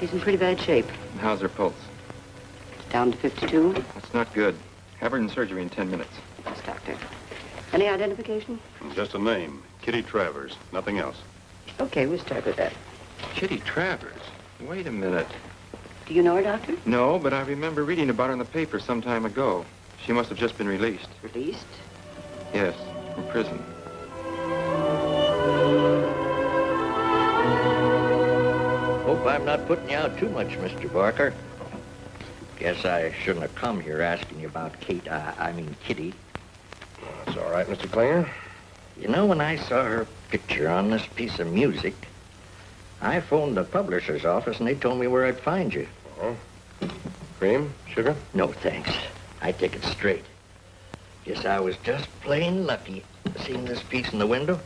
She's in pretty bad shape. How's her pulse? Down to 52. That's not good. Have her in surgery in 10 minutes. Yes, doctor. Any identification? Just a name. Kitty Travers. Nothing else. Okay, we'll start with that. Kitty Travers? Wait a minute. Do you know her, doctor? No, but I remember reading about her in the paper some time ago. She must have just been released. Released? Yes, from prison. Hope I'm not putting you out too much, Mr. Barker. Guess I shouldn't have come here asking you about Kitty. That's all right, Mr. Klinger. You know, when I saw her picture on this piece of music, I phoned the publisher's office and they told me where I'd find you. Oh. Cream? Sugar? No, thanks. I take it straight. Guess I was just plain lucky seeing this piece in the window.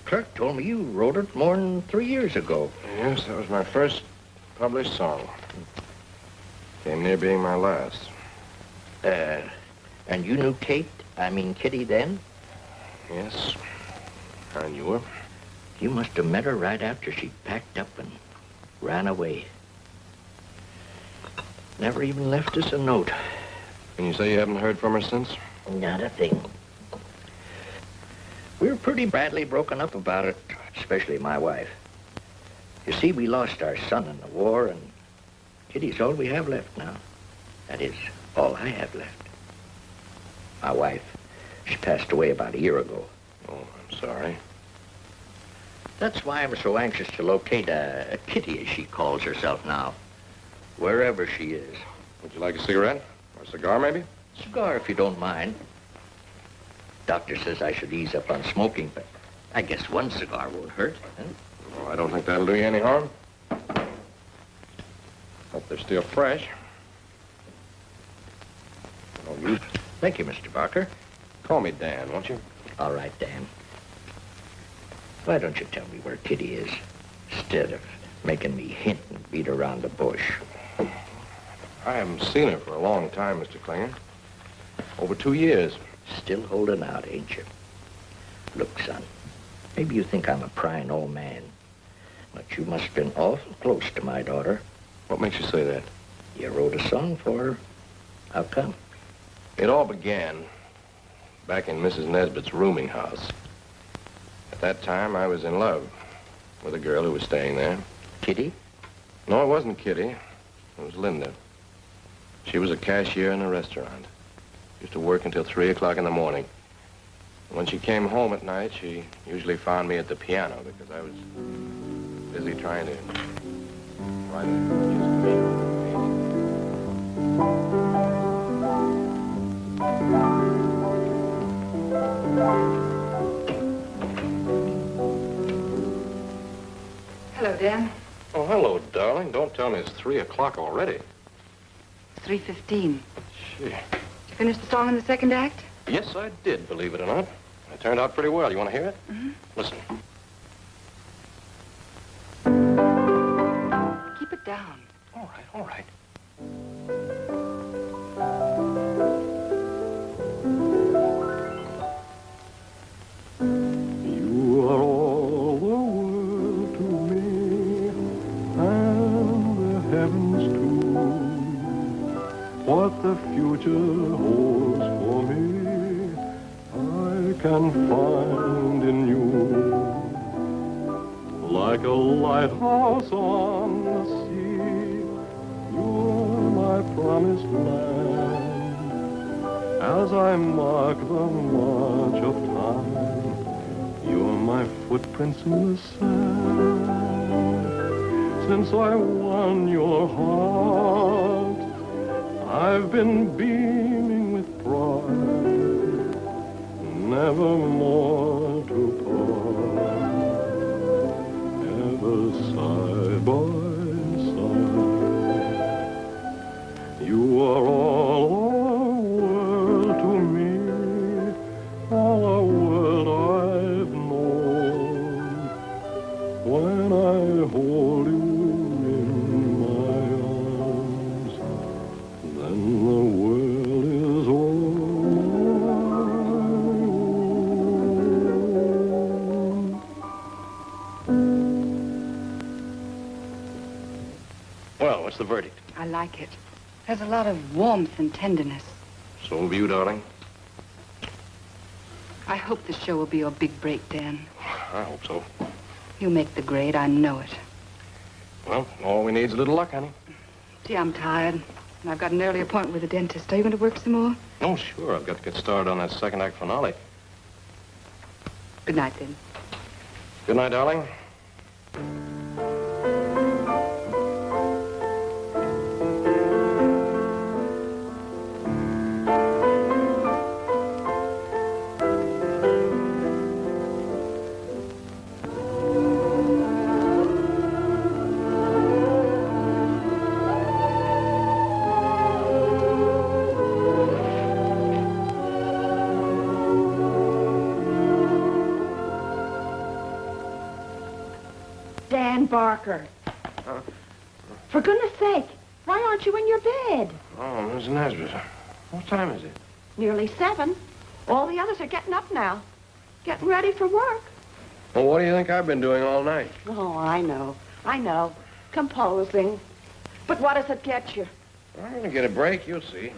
Clerk told me you wrote it more than 3 years ago. Yes, that was my first published song. Came near being my last. And you knew Kitty then? Yes. I knew her. You must have met her right after she packed up and ran away. Never even left us a note. Can you say you haven't heard from her since? Not a thing. We were pretty badly broken up about it, especially my wife. You see, we lost our son in the war, and Kitty's all we have left now. That is, all I have left. My wife, she passed away about a year ago. Oh, I'm sorry. That's why I'm so anxious to locate a Kitty, as she calls herself now, wherever she is. Would you like a cigarette? Or a cigar, maybe? Cigar, if you don't mind. Doctor says I should ease up on smoking, but I guess one cigar won't hurt. Huh? Well, I don't think that'll do you any harm. Hope they're still fresh. Oh, you... Thank you, Mr. Barker. Call me Dan, won't you? All right, Dan. Why don't you tell me where Kitty is, instead of making me hint and beat around the bush? I haven't seen her for a long time, Mr. Klinger. Over 2 years. Still holding out, ain't you? Look, son, maybe you think I'm a prying old man, but you must have been awful close to my daughter. What makes you say that? You wrote a song for her. How come? It all began back in Mrs. Nesbitt's rooming house. At that time, I was in love with a girl who was staying there. Kitty? No, it wasn't Kitty. It was Linda. She was a cashier in a restaurant. Used to work until 3 o'clock in the morning. When she came home at night, she usually found me at the piano because I was busy trying to write Hello, Dan. Oh, hello, darling. Don't tell me it's 3 o'clock already. It's 3:15. Gee. Did you finish the song in the second act? Yes, I did, believe it or not. It turned out pretty well. You want to hear it? Mm-hmm. Listen. Keep it down. All right, all right. You are all the world to me, and the heavens too. What the future holds for me, I can find in you. Like a lighthouse on the sea, you're my promised land. As I mark the march of time, you're my footprints in the sand. Since I won your heart, I've been beaming with pride, never more to part, ever side by side. You are all the world to me, all the world I've known. When I hold you in my arms, then the world is all my own. the verdict? I like it. There's a lot of warmth and tenderness. So have you, darling. I hope the show will be your big break, Dan. I hope so. You make the grade, I know it. Well, all we need is a little luck, honey. Gee, I'm tired. And I've got an early appointment with the dentist. Are you going to work some more? Oh, sure. I've got to get started on that second act finale. Good night, then. Good night, darling. Barker. For goodness sake, why aren't you in your bed? Oh, Miss Nesbitt. What time is it? Nearly 7. All the others are getting up now. Getting ready for work. Well, what do you think I've been doing all night? Oh, I know. Composing. But what does it get you? I'm going to get a break, you'll see.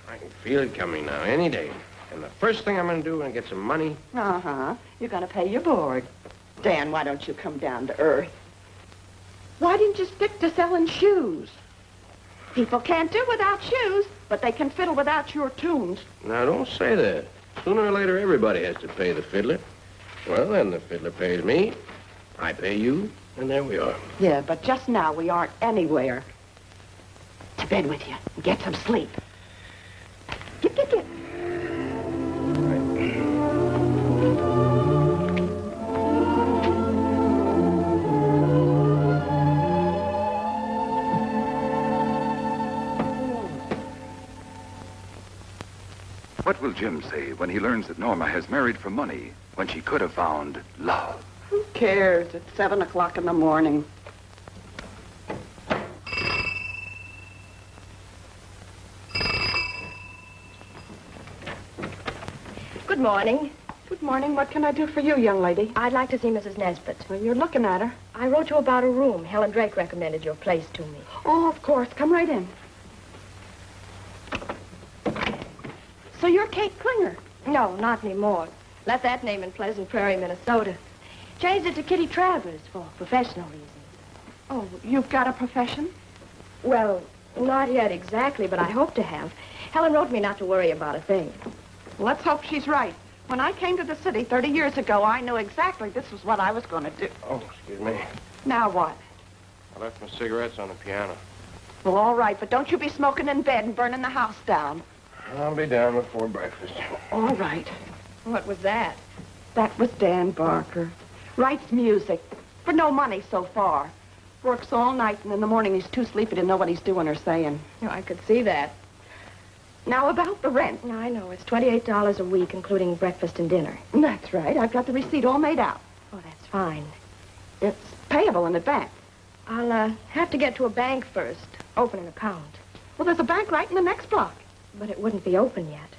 I can feel it coming now, any day. And the first thing I'm going to do when I get some money... Uh-huh. You're going to pay your board. Dan, why don't you come down to earth? Why didn't you stick to selling shoes? People can't do without shoes, but they can fiddle without your tunes. Now, don't say that. Sooner or later, everybody has to pay the fiddler. Well, then the fiddler pays me, I pay you, and there we are. Yeah, but just now we aren't anywhere. To bed with you and get some sleep. Get. What will Jim say when he learns that Norma has married for money when she could have found love? Who cares? It's 7 o'clock in the morning. Good morning. Good morning. What can I do for you, young lady? I'd like to see Mrs. Nesbitt. Well, you're looking at her. I wrote you about a room. Helen Drake recommended your place to me. Oh, of course. Come right in. So you're Kate Klinger? No, not anymore. Left that name in Pleasant Prairie, Minnesota. Changed it to Kitty Travers for professional reasons. Oh, you've got a profession? Well, not yet exactly, but I hope to have. Helen wrote me not to worry about a thing. Let's hope she's right. When I came to the city 30 years ago, I knew exactly this was what I was going to do. Oh, excuse me. Now what? I left my cigarettes on the piano. Well, all right, but don't you be smoking in bed and burning the house down. I'll be down before breakfast. All right. What was that? That was Dan Barker. Writes music. For no money so far. Works all night, and in the morning he's too sleepy to know what he's doing or saying. Oh, I could see that. Now, about the rent. I know. It's $28 a week, including breakfast and dinner. That's right. I've got the receipt all made out. Oh, that's fine. It's payable in advance. I'll have to get to a bank first. Open an account. Well, there's a bank right in the next block. But it wouldn't be open yet.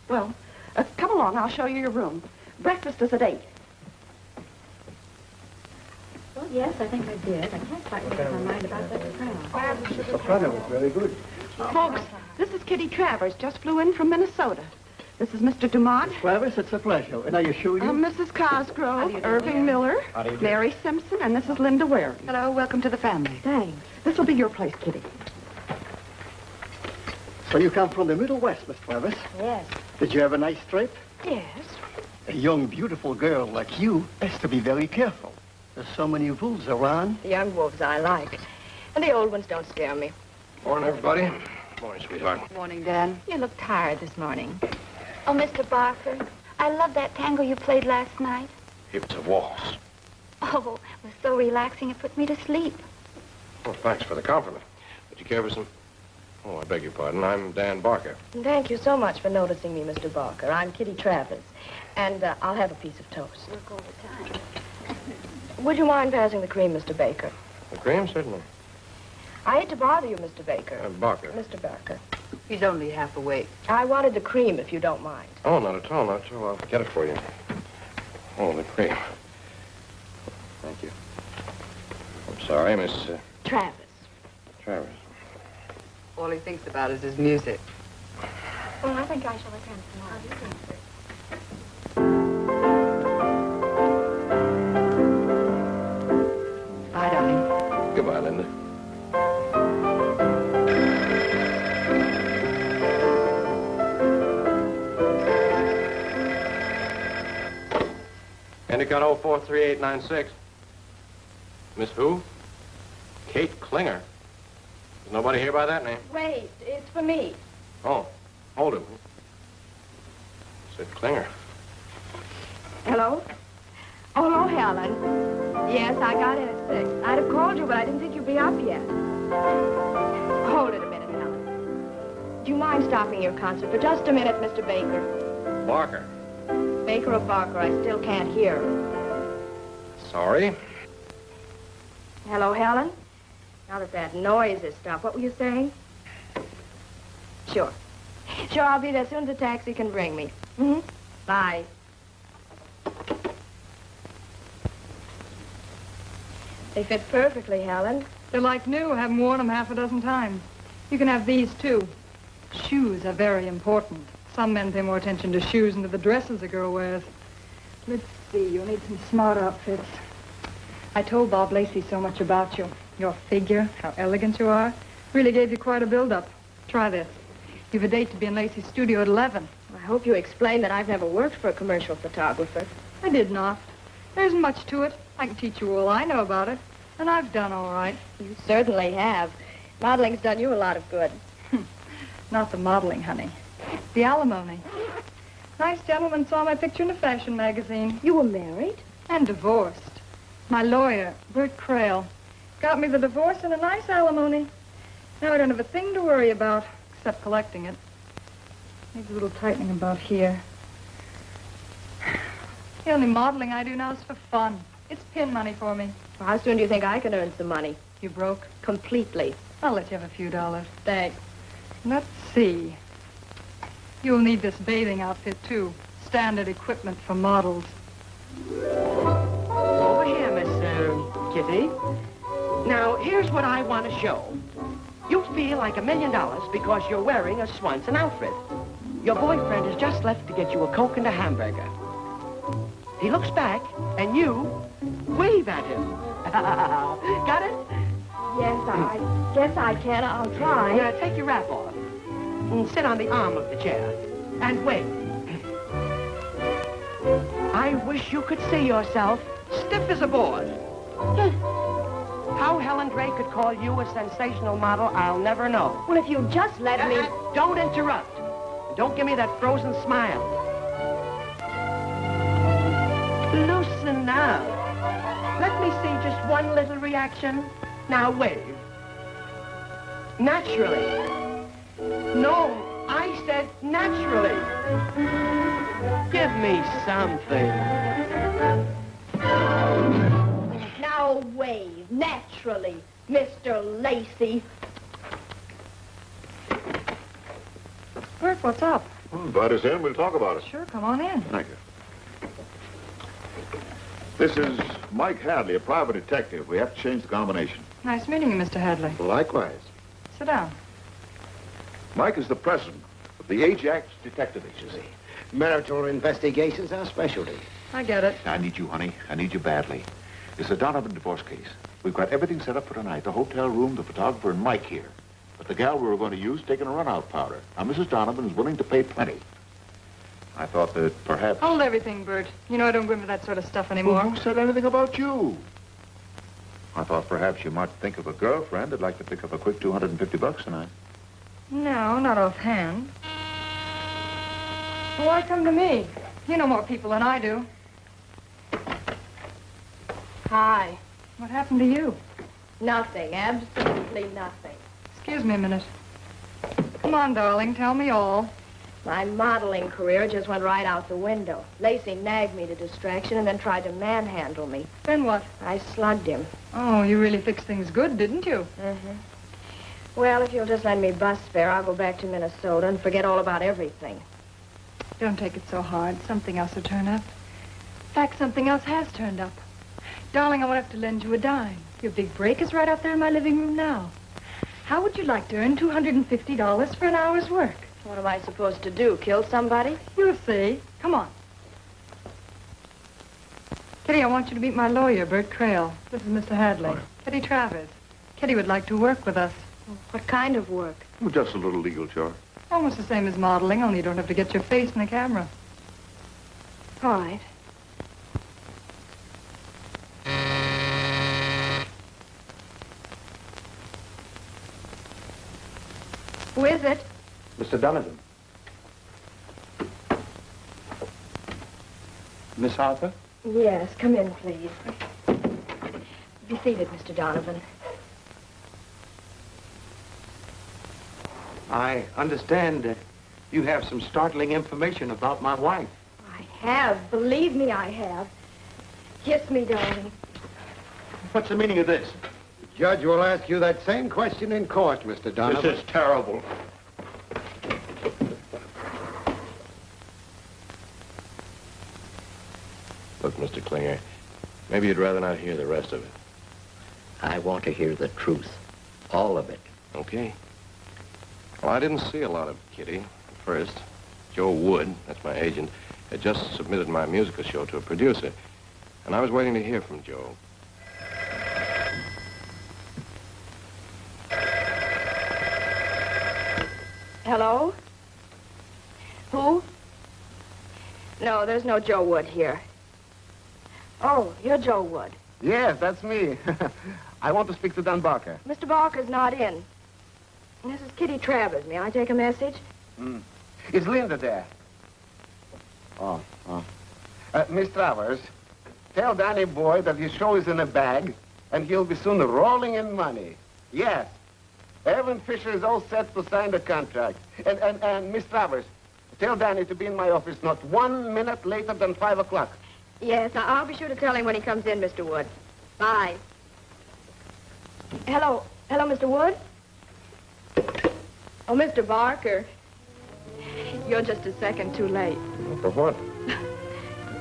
Well, come along. I'll show you your room. Breakfast is at 8. Well, yes, I think I did. I can't quite make up my mind about that soprano. The soprano was very good. Folks, this is Kitty Travers. Just flew in from Minnesota. This is Mr. Dumont. Travis, it's a pleasure. And are you sure you... Mrs. Cosgrove, Irving Miller, Mary Simpson, and this is Linda Waring. Hello, welcome to the family. Thanks. This will be your place, Kitty. So you come from the Middle West, Miss Travis. Yes. Did you have a nice trip? Yes. A young, beautiful girl like you has to be very careful. There's so many wolves around. The young wolves I like. And the old ones don't scare me. Morning, everybody. Morning, sweetheart. Good morning, Dan. You look tired this morning. Oh, Mr. Barker, I love that tango you played last night. It was a waltz. Oh, it was so relaxing it put me to sleep. Well, thanks for the compliment. Would you care for some... Oh, I beg your pardon. I'm Dan Barker. Thank you so much for noticing me, Mr. Barker. I'm Kitty Travers. And I'll have a piece of toast. Work all the time. Would you mind passing the cream, Mr. Baker? The cream, certainly. I hate to bother you, Mr. Baker. Barker. Mr. Barker. He's only half awake. I wanted the cream, if you don't mind. Oh, not at all, not at all. I'll get it for you. Oh, the cream. Thank you. I'm sorry, Miss... Travis. Travers. All he thinks about is his music. Well, I think I shall attend tomorrow. Bye, darling. Goodbye, Linda. Endicott 043896. Miss who? Kate Klinger. There's nobody here by that name. Wait, it's for me. Oh, hold it. Said Klinger. Hello? Oh, hello, Helen. Yes, I got in at 6. I'd have called you, but I didn't think you'd be up yet. Hold it a minute, Helen. Do you mind stopping your concert for just a minute, Mr. Baker? Barker. Baker or Barker, I still can't hear. Sorry. Hello, Helen? Now that noise has stopped, what were you saying? Sure. Sure, I'll be there as soon as the taxi can bring me. Mm-hmm. Bye. They fit perfectly, Helen. They're like new. I haven't worn them half a dozen times. You can have these, too. Shoes are very important. Some men pay more attention to shoes than to the dresses a girl wears. Let's see, you'll need some smart outfits. I told Bob Lacey so much about you. Your figure, how elegant you are. Really gave you quite a build-up. Try this. You've a date to be in Lacey's studio at 11. I hope you explained that I've never worked for a commercial photographer. I did not. There isn't much to it. I can teach you all I know about it. And I've done all right. You certainly have. Modeling's done you a lot of good. Not the modeling, honey. The Alimony. Nice gentleman saw my picture in a fashion magazine. You were married? And divorced. My lawyer, Bert Crail, got me the divorce and a nice alimony. Now I don't have a thing to worry about, except collecting it. Needs a little tightening about here. The only modeling I do now is for fun. It's pin money for me. Well, how soon do you think I can earn some money? You broke? Completely. I'll let you have a few dollars. Thanks. Let's see. You'll need this bathing outfit, too. Standard equipment for models. Over here, Miss Kitty. Now, here's what I want to show. You feel like $1 million because you're wearing a Swanson outfit. Your boyfriend has just left to get you a Coke and a hamburger. He looks back, and you wave at him. Got it? Yes, I guess I can. I'll try. Now, take your wrap off. And sit on the arm of the chair. And wait. I wish you could see yourself stiff as a board. How Helen Drake could call you a sensational model, I'll never know. Well, if you just let me... Don't interrupt. Don't give me that frozen smile. Loosen up. Let me see just one little reaction. Now wave. Naturally. No, I said naturally. Give me something. Now wave, naturally, Mr. Lacey. Bert, what's up? Invite us in. We'll talk about it. Sure, come on in. Thank you. This is Mike Hadley, a private detective. We have to change the combination. Nice meeting you, Mr. Hadley. Likewise. Sit down. Mike is the president of the Ajax Detective Agency. Marital investigations are specialty. I get it. I need you, honey. I need you badly. It's a Donovan divorce case. We've got everything set up for tonight. The hotel room, the photographer, and Mike here. But the gal we were going to use taking a run-out powder. Now, Mrs. Donovan is willing to pay plenty. I thought that perhaps... Hold everything, Bert. You know I don't go into that sort of stuff anymore. Well, who said anything about you? I thought perhaps you might think of a girlfriend that'd like to pick up a quick $250 tonight. No, not offhand. Well, why come to me? You know more people than I do. Hi. What happened to you? Nothing, absolutely nothing. Excuse me a minute. Come on, darling, tell me all. My modeling career just went right out the window. Lacey nagged me to distraction and then tried to manhandle me. Then what? I slugged him. Oh, you really fixed things good, didn't you? Mm-hmm. Well, if you'll just lend me bus fare, I'll go back to Minnesota and forget all about everything. Don't take it so hard. Something else will turn up. In fact, something else has turned up. Darling, I won't have to lend you a dime. Your big break is right out there in my living room now. How would you like to earn $250 for an hour's work? What am I supposed to do, kill somebody? You'll see. Come on. Kitty, I want you to meet my lawyer, Bert Crail. This is Mr. Hadley. Hi. Kitty Travers. Kitty would like to work with us. What kind of work? Well, just a little legal chore. Almost the same as modeling, only you don't have to get your face in the camera. All right. Who is it? Mr. Donovan. Miss Harper? Yes, come in, please. Be seated, Mr. Donovan. I understand you have some startling information about my wife. I have. Believe me, I have. Kiss me, darling. What's the meaning of this? The judge will ask you that same question in court, Mr. Donovan. This is terrible. Look, Mr. Klinger, maybe you'd rather not hear the rest of it. I want to hear the truth. All of it. Okay. Well, I didn't see a lot of Kitty at first. Joe Wood, that's my agent, had just submitted my musical show to a producer, and I was waiting to hear from Joe. Hello? Who? No, there's no Joe Wood here. Oh, you're Joe Wood. Yes, that's me. I want to speak to Don Barker. Mr. Barker's not in. This is Kitty Travers. May I take a message? Is Linda there? Miss Travers, tell Danny Boy that his show is in a bag, and he'll be soon rolling in money. Yes. Evan Fisher is all set to sign the contract. And Miss Travers, tell Danny to be in my office not 1 minute later than 5 o'clock. Yes, I'll be sure to tell him when he comes in, Mr. Wood. Bye. Hello, Mr. Wood? Oh, Mr. Barker. You're just a second too late. For what?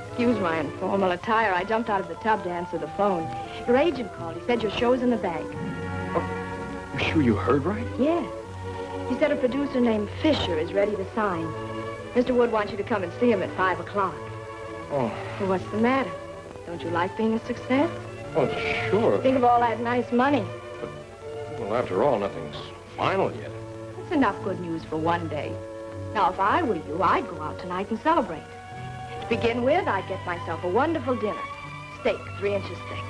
Excuse my informal attire. I jumped out of the tub to answer the phone. Your agent called. He said your show's in the bag. You sure you heard right? Yes. He said a producer named Fisher is ready to sign. Mr. Wood wants you to come and see him at 5 o'clock. Oh. Well, what's the matter? Don't you like being a success? Oh, sure. Think of all that nice money. Well, after all, nothing's final yet. That's enough good news for one day. Now, if I were you, I'd go out tonight and celebrate. To begin with, I'd get myself a wonderful dinner. Steak, 3 inches thick.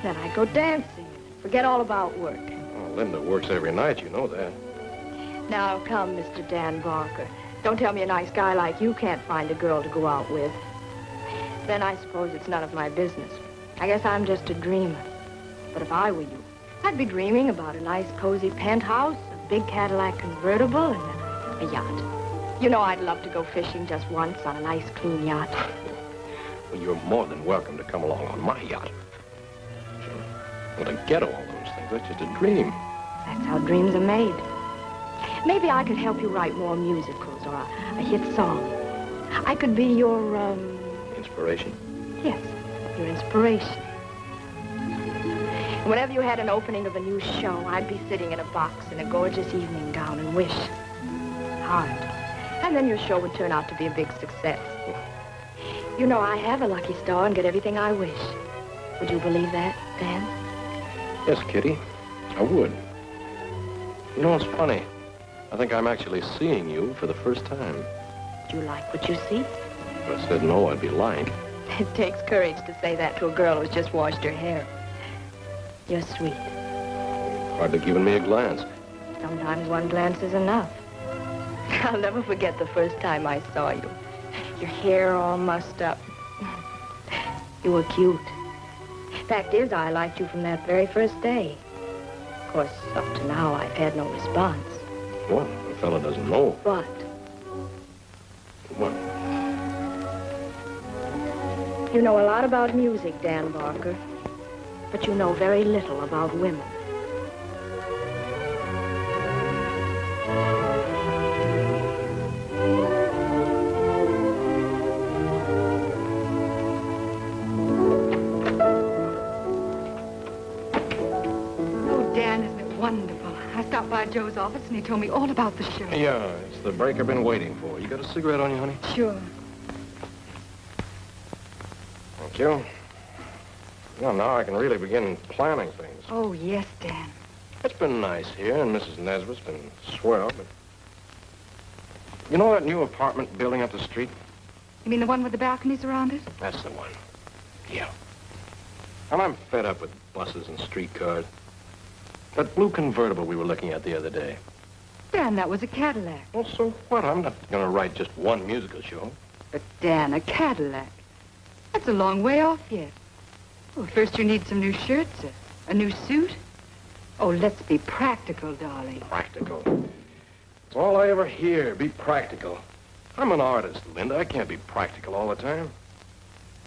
Then I'd go dancing. Forget all about work. Oh, Linda works every night, you know that. Now, come, Mr. Dan Barker. Don't tell me a nice guy like you can't find a girl to go out with. Then I suppose it's none of my business. I guess I'm just a dreamer. But if I were you, I'd be dreaming about a nice, cozy penthouse, a big Cadillac convertible, and a yacht. You know, I'd love to go fishing just once on a nice, clean yacht. Well, you're more than welcome to come along on my yacht. Well, to get all those things, that's just a dream. That's how dreams are made. Maybe I could help you write more musicals or a hit song. I could be your, Inspiration? Yes, your inspiration. Whenever you had an opening of a new show, I'd be sitting in a box in a gorgeous evening gown and wish hard. And then your show would turn out to be a big success. You know, I have a lucky star and get everything I wish. Would you believe that, Dan? Yes, Kitty, I would. You know, it's funny. I think I'm actually seeing you for the first time. Do you like what you see? If I said no, I'd be lying. It takes courage to say that to a girl who's just washed her hair. You're sweet. Hardly given me a glance. Sometimes one glance is enough. I'll never forget the first time I saw you. Your hair all mussed up. You were cute. Fact is, I liked you from that very first day. Of course, up to now, I've had no response. What? A fellow doesn't know. What? What? You know a lot about music, Dan Barker, but you know very little about women. by Joe's office, and he told me all about the show. Yeah, it's the break I've been waiting for. You got a cigarette on you, honey? Sure. Thank you. Well, now I can really begin planning things. Oh, yes, Dan. It's been nice here, and Mrs. Nesbitt's been swell, but... You know that new apartment building up the street? You mean the one with the balconies around it? That's the one. Yeah. And I'm fed up with buses and streetcars. That blue convertible we were looking at the other day. Dan, that was a Cadillac. Well, so what? I'm not going to write just one musical show. But, Dan, a Cadillac. That's a long way off yet. Well, first you need some new shirts, a new suit. Oh, let's be practical, darling. Practical? It's all I ever hear, be practical. I'm an artist, Linda. I can't be practical all the time.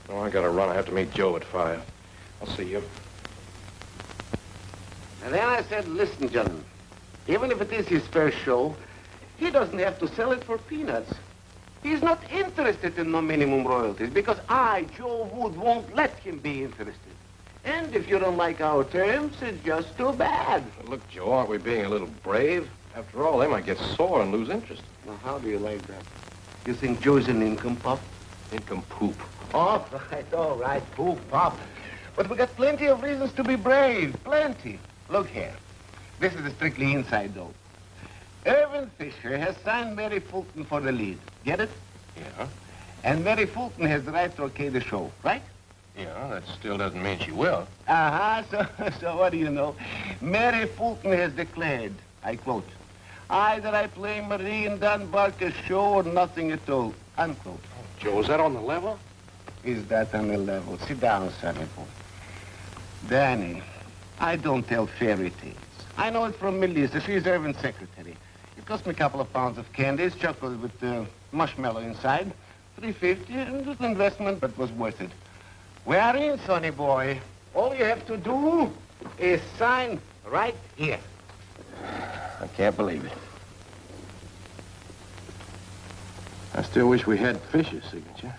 Oh, I got to run. I have to meet Joe at 5. I'll see you. And then I said, listen, gentlemen, even if it is his first show, he doesn't have to sell it for peanuts. He's not interested in no minimum royalties because I, Joe Wood, won't let him be interested. And if you don't like our terms, it's just too bad. Look, Joe, aren't we being a little brave? After all, they might get sore and lose interest. Now, how do you like that? You think Joe's an income pop? Income poop. All right, poop pop. But we got plenty of reasons to be brave, plenty. Look here. This is a strictly inside dope. Irvin Fisher has signed Mary Fulton for the lead. Get it? Yeah. And Mary Fulton has the right to okay the show, right? Yeah, that still doesn't mean she will. So what do you know? Mary Fulton has declared, I quote, either I play Marie in Dan Barker's show or nothing at all, unquote. Oh, Joe, is that on the level? Is that on the level? Sit down, sonny boy. Danny, I don't tell fairy tales. I know it from Melissa. She's Irvin's secretary. It cost me a couple of pounds of candies, chocolate with marshmallow inside. $3.50, and it was an investment, but was worth it. We're in, sonny boy. All you have to do is sign right here. I can't believe it. I still wish we had Fisher's signature.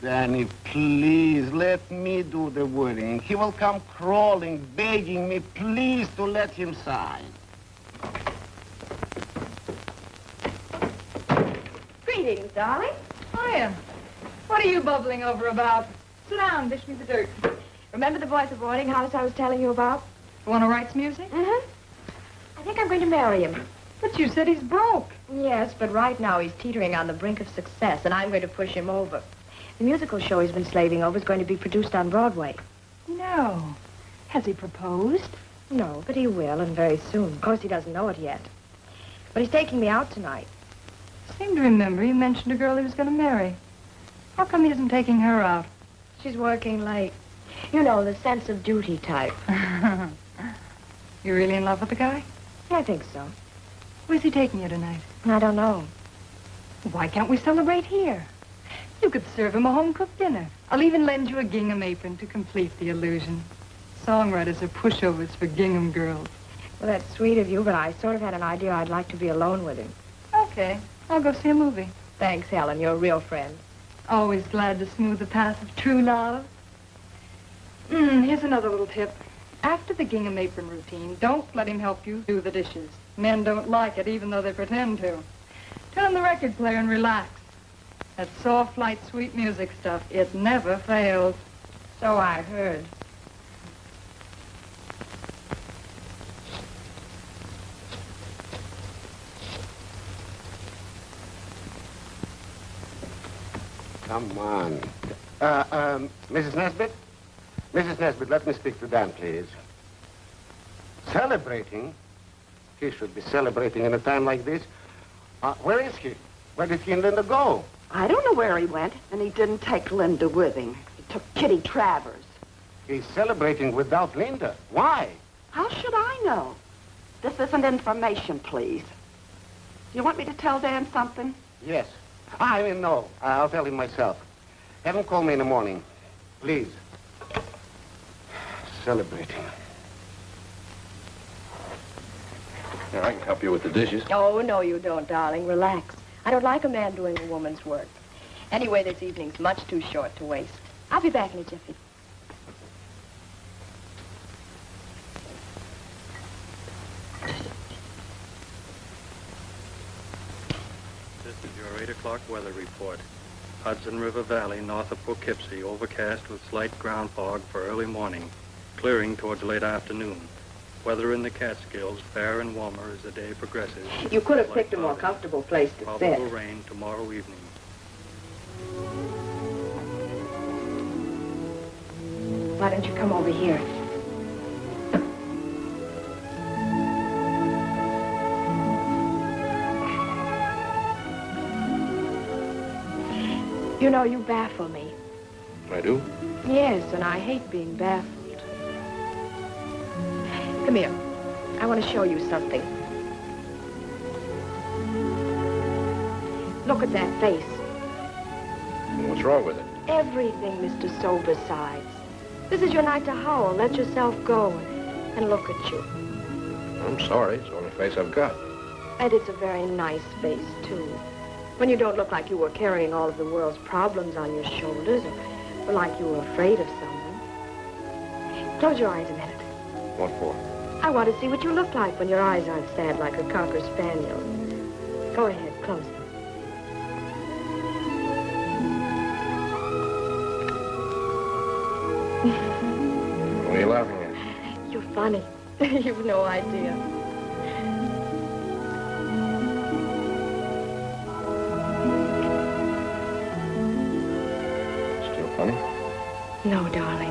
Danny, please, let me do the wording. He will come crawling, begging me, please, to let him sign. Greetings, darling. Hiya. What are you bubbling over about? Sit down, dish me the dirt. Remember the boy at the boarding house I was telling you about? The one who writes music? Mm-hmm. I think I'm going to marry him. But you said he's broke. Yes, but right now he's teetering on the brink of success, and I'm going to push him over. The musical show he's been slaving over is going to be produced on Broadway. No. Has he proposed? No, but he will, and very soon. Of course, he doesn't know it yet. But he's taking me out tonight. I seem to remember you mentioned a girl he was going to marry. How come he isn't taking her out? She's working late. You know, the sense of duty type. You really in love with the guy? Yeah, I think so. Where's he taking you tonight? I don't know. Why can't we celebrate here? You could serve him a home-cooked dinner. I'll even lend you a gingham apron to complete the illusion. Songwriters are pushovers for gingham girls. Well, that's sweet of you, but I sort of had an idea I'd like to be alone with him. Okay. I'll go see a movie. Thanks, Helen. You're a real friend. Always glad to smooth the path of true love. Here's another little tip. After the gingham apron routine, don't let him help you do the dishes. Men don't like it, even though they pretend to. Turn on the record player and relax. That soft, light, sweet music stuff, it never fails. So I heard. Come on. Mrs. Nesbitt? Mrs. Nesbitt, let me speak to Dan, please. Celebrating? He should be celebrating in a time like this. Where is he? Where did he and Linda go? I don't know where he went, and he didn't take Linda with him. He took Kitty Travers. He's celebrating without Linda. Why? How should I know? This isn't information, please. You want me to tell Dan something? Yes. I mean, no. I'll tell him myself. Have him call me in the morning. Please. Celebrating. Yeah, I can help you with the dishes. Oh, no, you don't, darling. Relax. I don't like a man doing a woman's work. Anyway, this evening's much too short to waste. I'll be back in a jiffy. 8 o'clock weather report. Hudson River Valley, north of Poughkeepsie, overcast with slight ground fog for early morning, clearing towards late afternoon. Weather in the Catskills, fair and warmer as the day progresses. You could have picked a more comfortable place to sit. Probable rain tomorrow evening. Why don't you come over here? You know, you baffle me. I do? Yes, and I hate being baffled. Come here. I want to show you something. Look at that face. What's wrong with it? Everything Mr. Sober sides. This is your night to howl. Let yourself go and look at you. I'm sorry. It's the only face I've got. And it's a very nice face, too. When you don't look like you were carrying all of the world's problems on your shoulders, or like you were afraid of someone. Close your eyes a minute. What for? I want to see what you look like when your eyes aren't sad like a Cocker Spaniel. Go ahead, close them. What are you laughing at? You're funny. You've no idea. Funny? No, darling.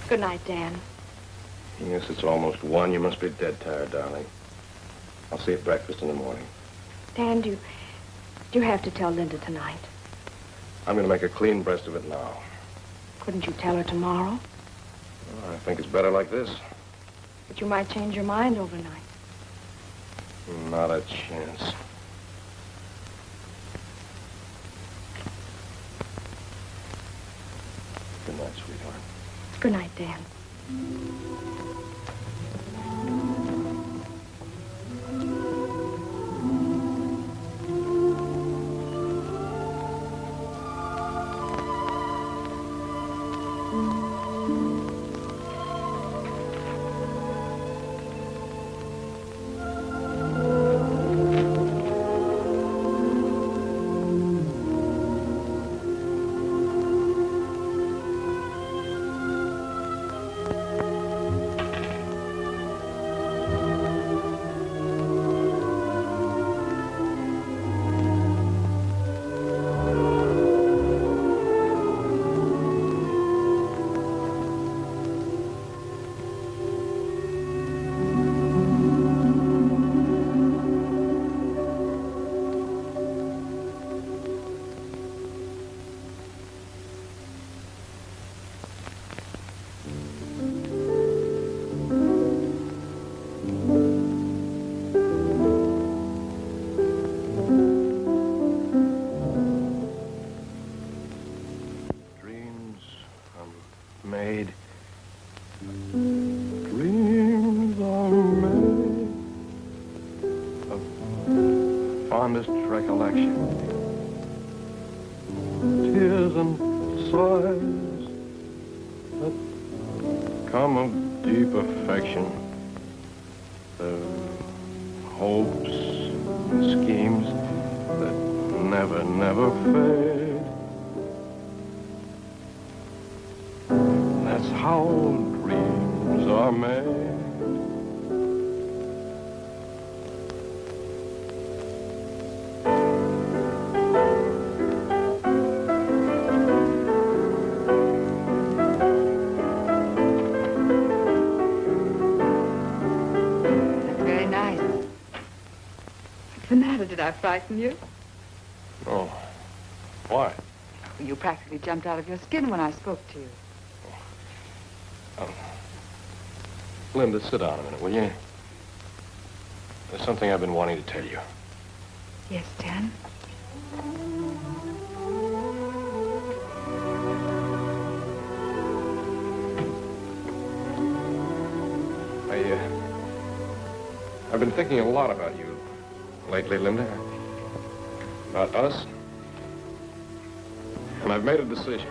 Good night, Dan. Yes, it's almost 1. You must be dead tired, darling. I'll see you at breakfast in the morning. Dan, do you have to tell Linda tonight? I'm going to make a clean breast of it now. Couldn't you tell her tomorrow? Well, I think it's better like this. But you might change your mind overnight. Not a chance. Good night, sweetheart. Good night, Dan. fondest recollection. Tears and sighs that come of deep affection. The hopes and schemes that never fade. That's how dreams are made. Did I frighten you? Oh. Why? You practically jumped out of your skin when I spoke to you. Linda, sit down a minute, will you? There's something I've been wanting to tell you. Yes, Dan? I've been thinking a lot about you lately, Linda. About us. And I've made a decision.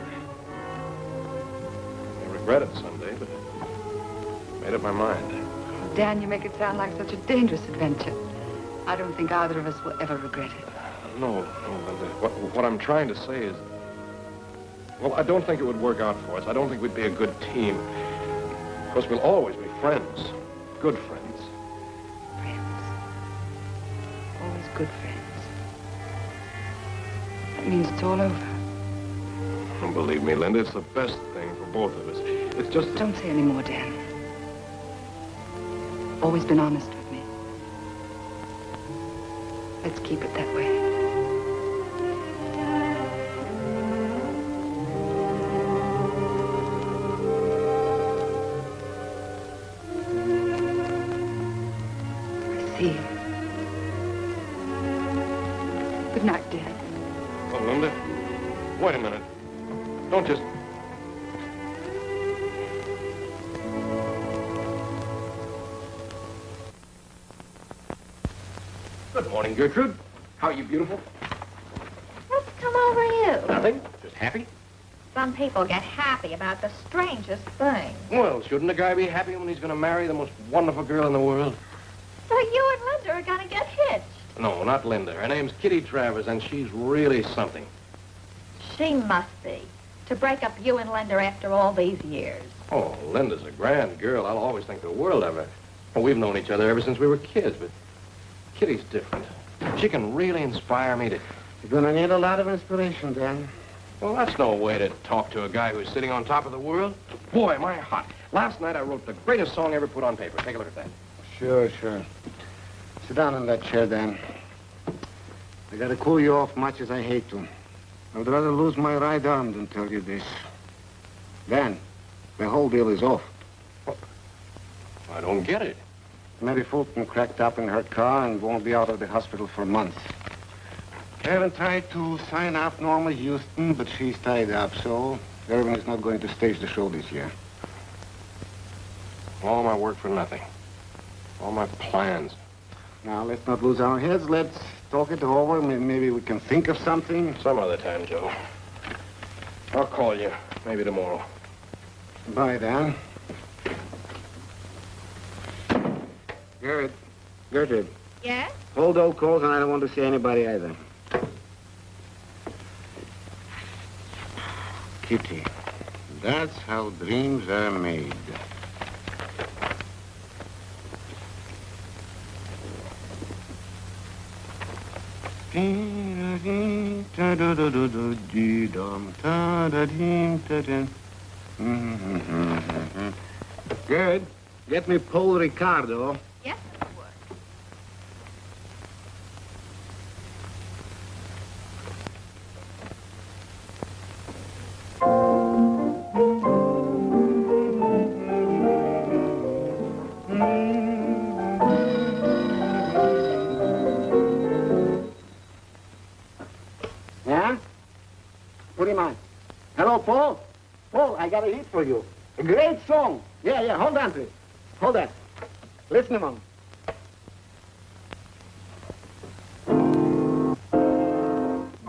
I regret it someday, but I made up my mind. Dan, you make it sound like such a dangerous adventure. I don't think either of us will ever regret it. No, Linda. What I'm trying to say is, well, I don't think it would work out for us. I don't think we'd be a good team. Of course, we'll always be friends. Good friends. Always good friends. That means it's all over. Oh, believe me, Linda, it's the best thing for both of us. It's just... Don't say any more, Dan. Always been honest with me. Let's keep it that way. I see. Good night, Dan. Oh, Linda, wait a minute. Don't just... Good morning, Gertrude. How are you, beautiful? What's come over you? Nothing. Just happy. Some people get happy about the strangest thing. Well, shouldn't a guy be happy when he's going to marry the most wonderful girl in the world? So you and Linda are going to get hitched. No, not Linda. Her name's Kitty Travers, and she's really something. She must be. To break up you and Linda after all these years. Oh, Linda's a grand girl. I'll always think the world of her. Well, we've known each other ever since we were kids, but Kitty's different. She can really inspire me to... You're gonna need a lot of inspiration, Dan. Well, that's no way to talk to a guy who's sitting on top of the world. Boy, am I hot. Last night I wrote the greatest song ever put on paper. Take a look at that. Sure. Sit down in that chair, Dan. I gotta cool you off much as I hate to. I would rather lose my right arm than tell you this. Dan, the whole deal is off. I don't get it. Mary Fulton cracked up in her car and won't be out of the hospital for months. Karen tried to sign up Norma Houston, but she's tied up, so Irvin is not going to stage the show this year. All my work for nothing. All my plans. Now, let's not lose our heads. Let's talk it over. Maybe we can think of something. Some other time, Joe. I'll call you. Maybe tomorrow. Bye, Dan. Gertrude. Yes? Hold those calls, and I don't want to see anybody either. Kitty, that's how dreams are made. Good. Get me Paul Ricardo. Yes, it would. Yeah? Put him on. Hello, Paul? Paul, I got a hit for you. A great song. Yeah, hold on to it. Hold on. Listen a moment.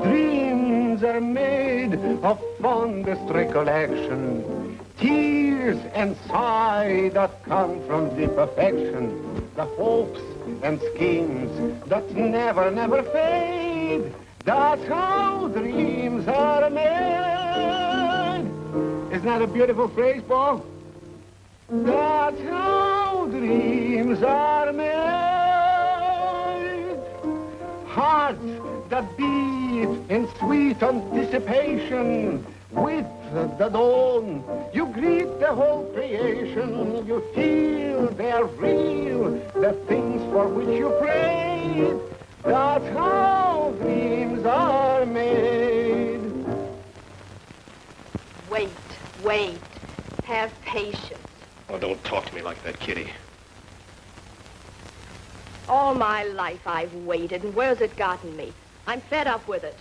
Dreams are made of fondest recollection, tears and sigh that come from deep affection, the hopes and schemes that never fade. That's how dreams are made. Isn't that a beautiful phrase, Paul? That's how dreams are made. Hearts that beat in sweet anticipation. With the dawn, you greet the whole creation. You feel they're real, the things for which you prayed. That's how dreams are made. Wait. Have patience. Oh, don't talk to me like that, Kitty. All my life I've waited, and where's it gotten me? I'm fed up with it.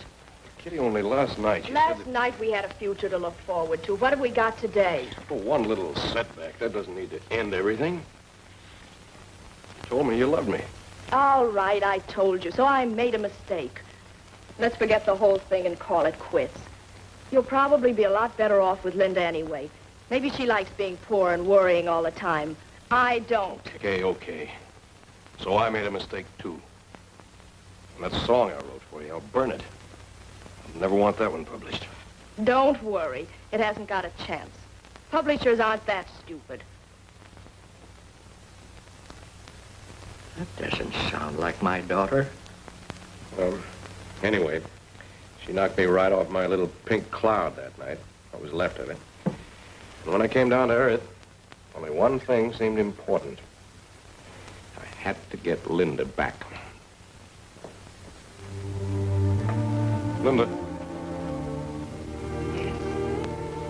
Kitty, only last night you Last said night we had a future to look forward to. What have we got today? that... Oh, one little setback. That doesn't need to end everything. You told me you loved me. All right, I told you, so I made a mistake. Let's forget the whole thing and call it quits. You'll probably be a lot better off with Linda anyway. Maybe she likes being poor and worrying all the time. I don't. Okay. So I made a mistake, too. And that song I wrote for you, I'll burn it. I'll never want that one published. Don't worry. It hasn't got a chance. Publishers aren't that stupid. That doesn't sound like my daughter. Anyway, she knocked me right off my little pink cloud that night. What was left of it. And when I came down to earth, only one thing seemed important. I had to get Linda back. Linda. Yes.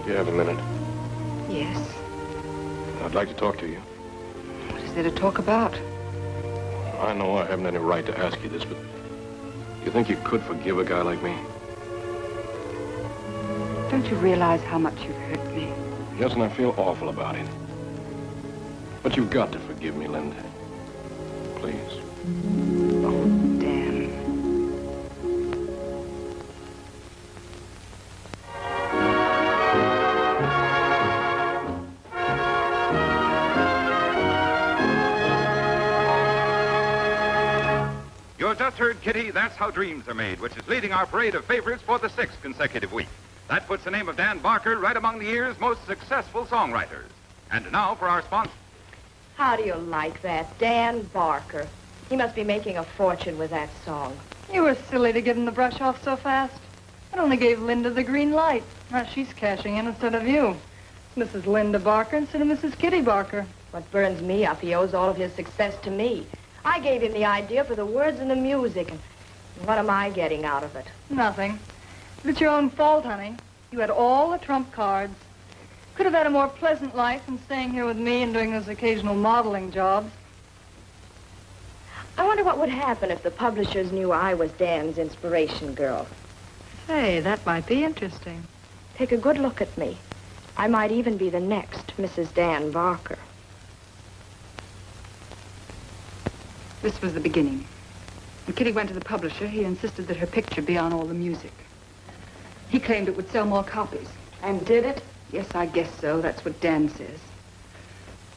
Do you have a minute? Yes. I'd like to talk to you. What is there to talk about? I know I haven't any right to ask you this, but you think you could forgive a guy like me? Don't you realize how much you've hurt me? Yes, and I feel awful about it. But you've got to forgive me, Linda. Please. Oh, Dan. You just heard Kitty, That's How Dreams Are Made, which is leading our parade of favorites for the 6th consecutive week. That puts the name of Dan Barker right among the year's most successful songwriters. And now for our sponsor. How do you like that? Dan Barker. He must be making a fortune with that song. You were silly to get him the brush off so fast. It only gave Linda the green light. Now she's cashing in instead of you. Mrs. Linda Barker instead of Mrs. Kitty Barker. What burns me up, he owes all of his success to me. I gave him the idea for the words and the music, and what am I getting out of it? Nothing. It's your own fault, honey. You had all the trump cards. Could have had a more pleasant life than staying here with me and doing those occasional modeling jobs. I wonder what would happen if the publishers knew I was Dan's inspiration girl. Say, that might be interesting. Take a good look at me. I might even be the next Mrs. Dan Barker. This was the beginning. When Kitty went to the publisher, he insisted that her picture be on all the music. He claimed it would sell more copies. And did it? Yes, I guess so. That's what Dan says.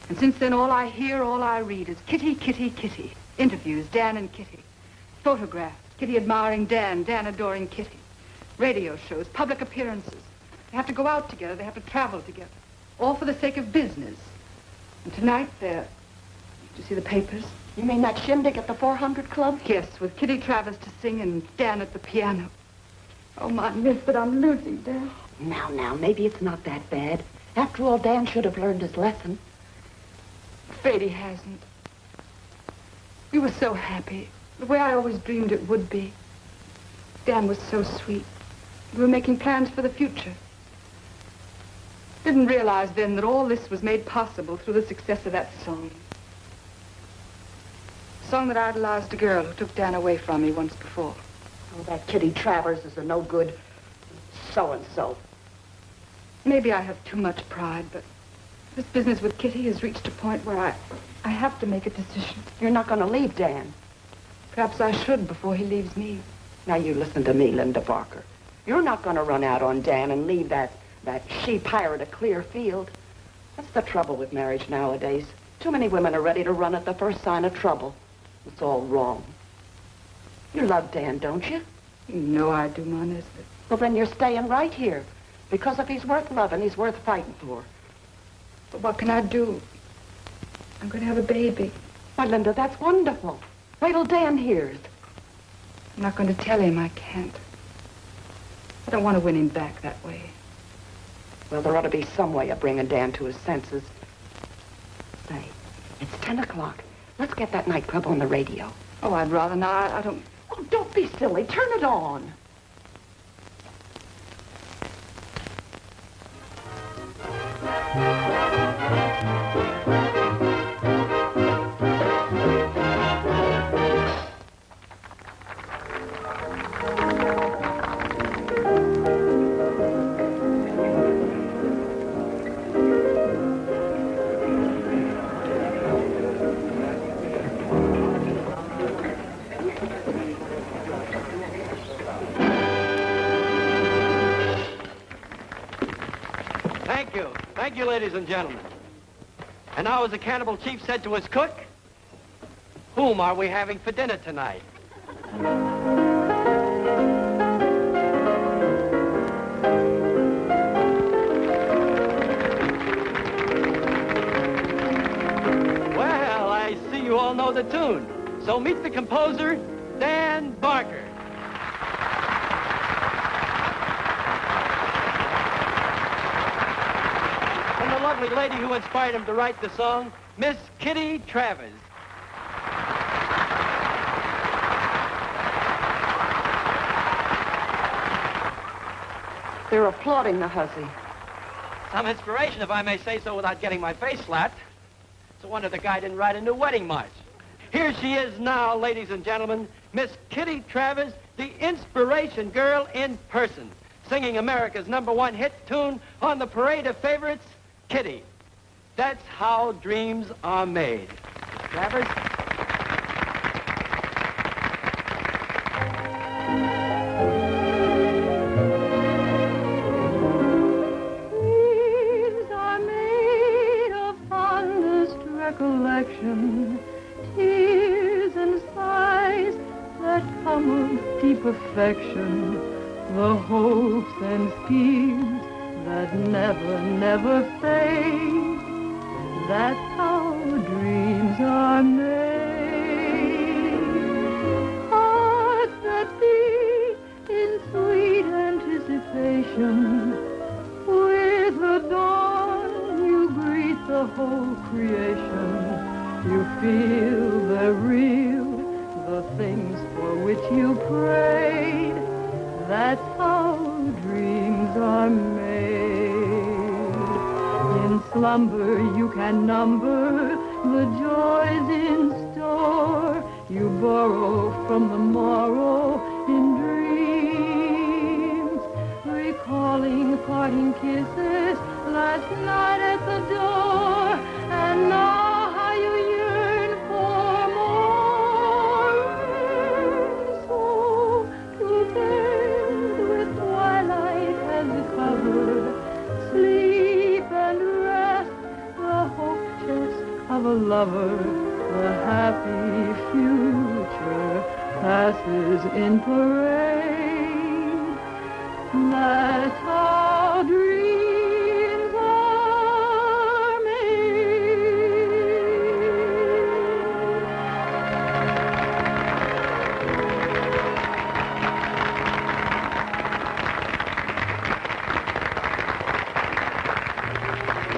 And since then, all I hear, all I read is Kitty, Kitty, Kitty. Interviews, Dan and Kitty. Photographs, Kitty admiring Dan, Dan adoring Kitty. Radio shows, public appearances. They have to go out together. They have to travel together. All for the sake of business. And tonight, did you see the papers? You mean that shindig at the 400 Club? Yes, with Kitty Travers to sing and Dan at the piano. Oh, my miss, but I'm losing, Dan. Now, maybe it's not that bad. After all, Dan should have learned his lesson. Afraid he hasn't. We were so happy, the way I always dreamed it would be. Dan was so sweet. We were making plans for the future. Didn't realize then that all this was made possible through the success of that song. A song that idolized a girl who took Dan away from me once before. Oh, that Kitty Travers is a no-good so-and-so. Maybe I have too much pride, but this business with Kitty has reached a point where I have to make a decision. You're not going to leave Dan. Perhaps I should before he leaves me. Now, you listen to me, Linda Barker. You're not going to run out on Dan and leave that she-pirate a clear field. That's the trouble with marriage nowadays. Too many women are ready to run at the first sign of trouble. It's all wrong. You love Dan, don't you? You know I do, Ma Nesbitt. Well, then you're staying right here. Because if he's worth loving, he's worth fighting for. But what can I do? I'm going to have a baby. Why, Linda, that's wonderful. Wait till Dan hears. I'm not going to tell him I can't. I don't want to win him back that way. Well, there ought to be some way of bringing Dan to his senses. Say, it's 10 o'clock. Let's get that nightclub on the radio. Oh, I'd rather not. I don't... Oh, don't be silly. Turn it on. Thank you. Thank you, ladies and gentlemen. And now, as the cannibal chief said to his cook, whom are we having for dinner tonight? Well, I see you all know the tune. So meet the composer, Dan Barker. And the lovely lady who inspired him to write the song, Miss Kitty Travers. They're applauding the hussy. Some inspiration, if I may say so without getting my face slapped. It's a wonder the guy didn't write a new wedding march. Here she is now, ladies and gentlemen, Miss Kitty Travers, the inspiration girl in person, singing America's #1 hit tune on the parade of favorites, Kitty. That's how dreams are made. Travers? Dreams are made of fondest recollection, tears and sighs that come of deep affection, the hopes and schemes that never, never fade. That's how dreams are made. Hearts that beat in sweet anticipation. With the dawn you greet the whole creation. You feel they're real, the things for which you prayed. That's how dreams are made. In slumber you can number the joys in store. You borrow from the morrow in dreams, recalling parting kisses last night at the door, and now how you yearn for more. So to bed with twilight as cover, sleep and rest, the hope chest of a lover, the happy future passes in parade. That's how dreams are made.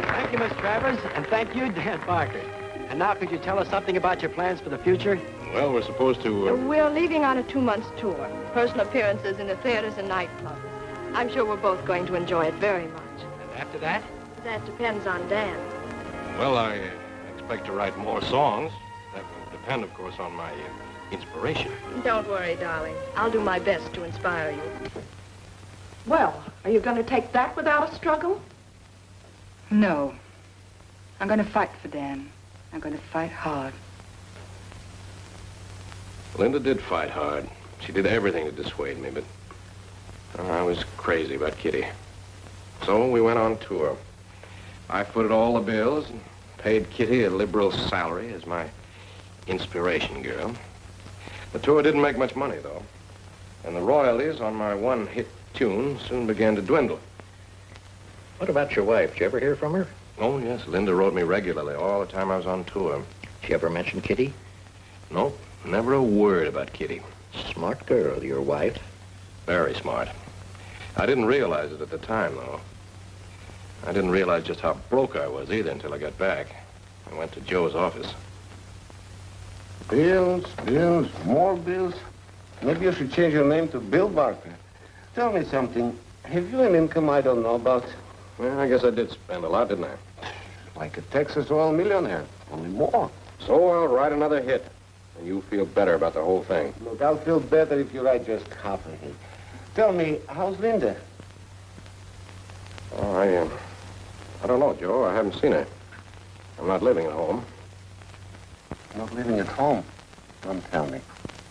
Thank you, Miss Travers, and thank you, Dan Barker. And now, could you tell us something about your plans for the future? Well, we're supposed to... We're leaving on a 2-month tour. Personal appearances in the theaters and nightclubs. I'm sure we're both going to enjoy it very much. And after that? That depends on Dan. Well, I expect to write more songs. That will depend, of course, on my inspiration. Don't worry, darling. I'll do my best to inspire you. Well, are you going to take that without a struggle? No. I'm going to fight for Dan. I'm going to fight hard. Linda did fight hard. She did everything to dissuade me, but I was crazy about Kitty. So we went on tour. I footed all the bills and paid Kitty a liberal salary as my inspiration girl. The tour didn't make much money, though. And the royalties on my one-hit tune soon began to dwindle. What about your wife? Did you ever hear from her? Oh, yes. Linda wrote me regularly all the time I was on tour. She ever mention Kitty? Nope. Never a word about Kitty. Smart girl, your wife. Very smart. I didn't realize it at the time, though. I didn't realize just how broke I was either until I got back. I went to Joe's office. Bills, more bills. Maybe you should change your name to Bill Barker. Tell me something. Have you an income I don't know about? Well, I guess I did spend a lot, didn't I? Like a Texas oil millionaire, only more. So I'll write another hit, and you'll feel better about the whole thing. Look, I'll feel better if you write just half a hit. Tell me, how's Linda? Oh, I don't know, Joe. I haven't seen her. I'm not living at home. Not living at home? Don't tell me.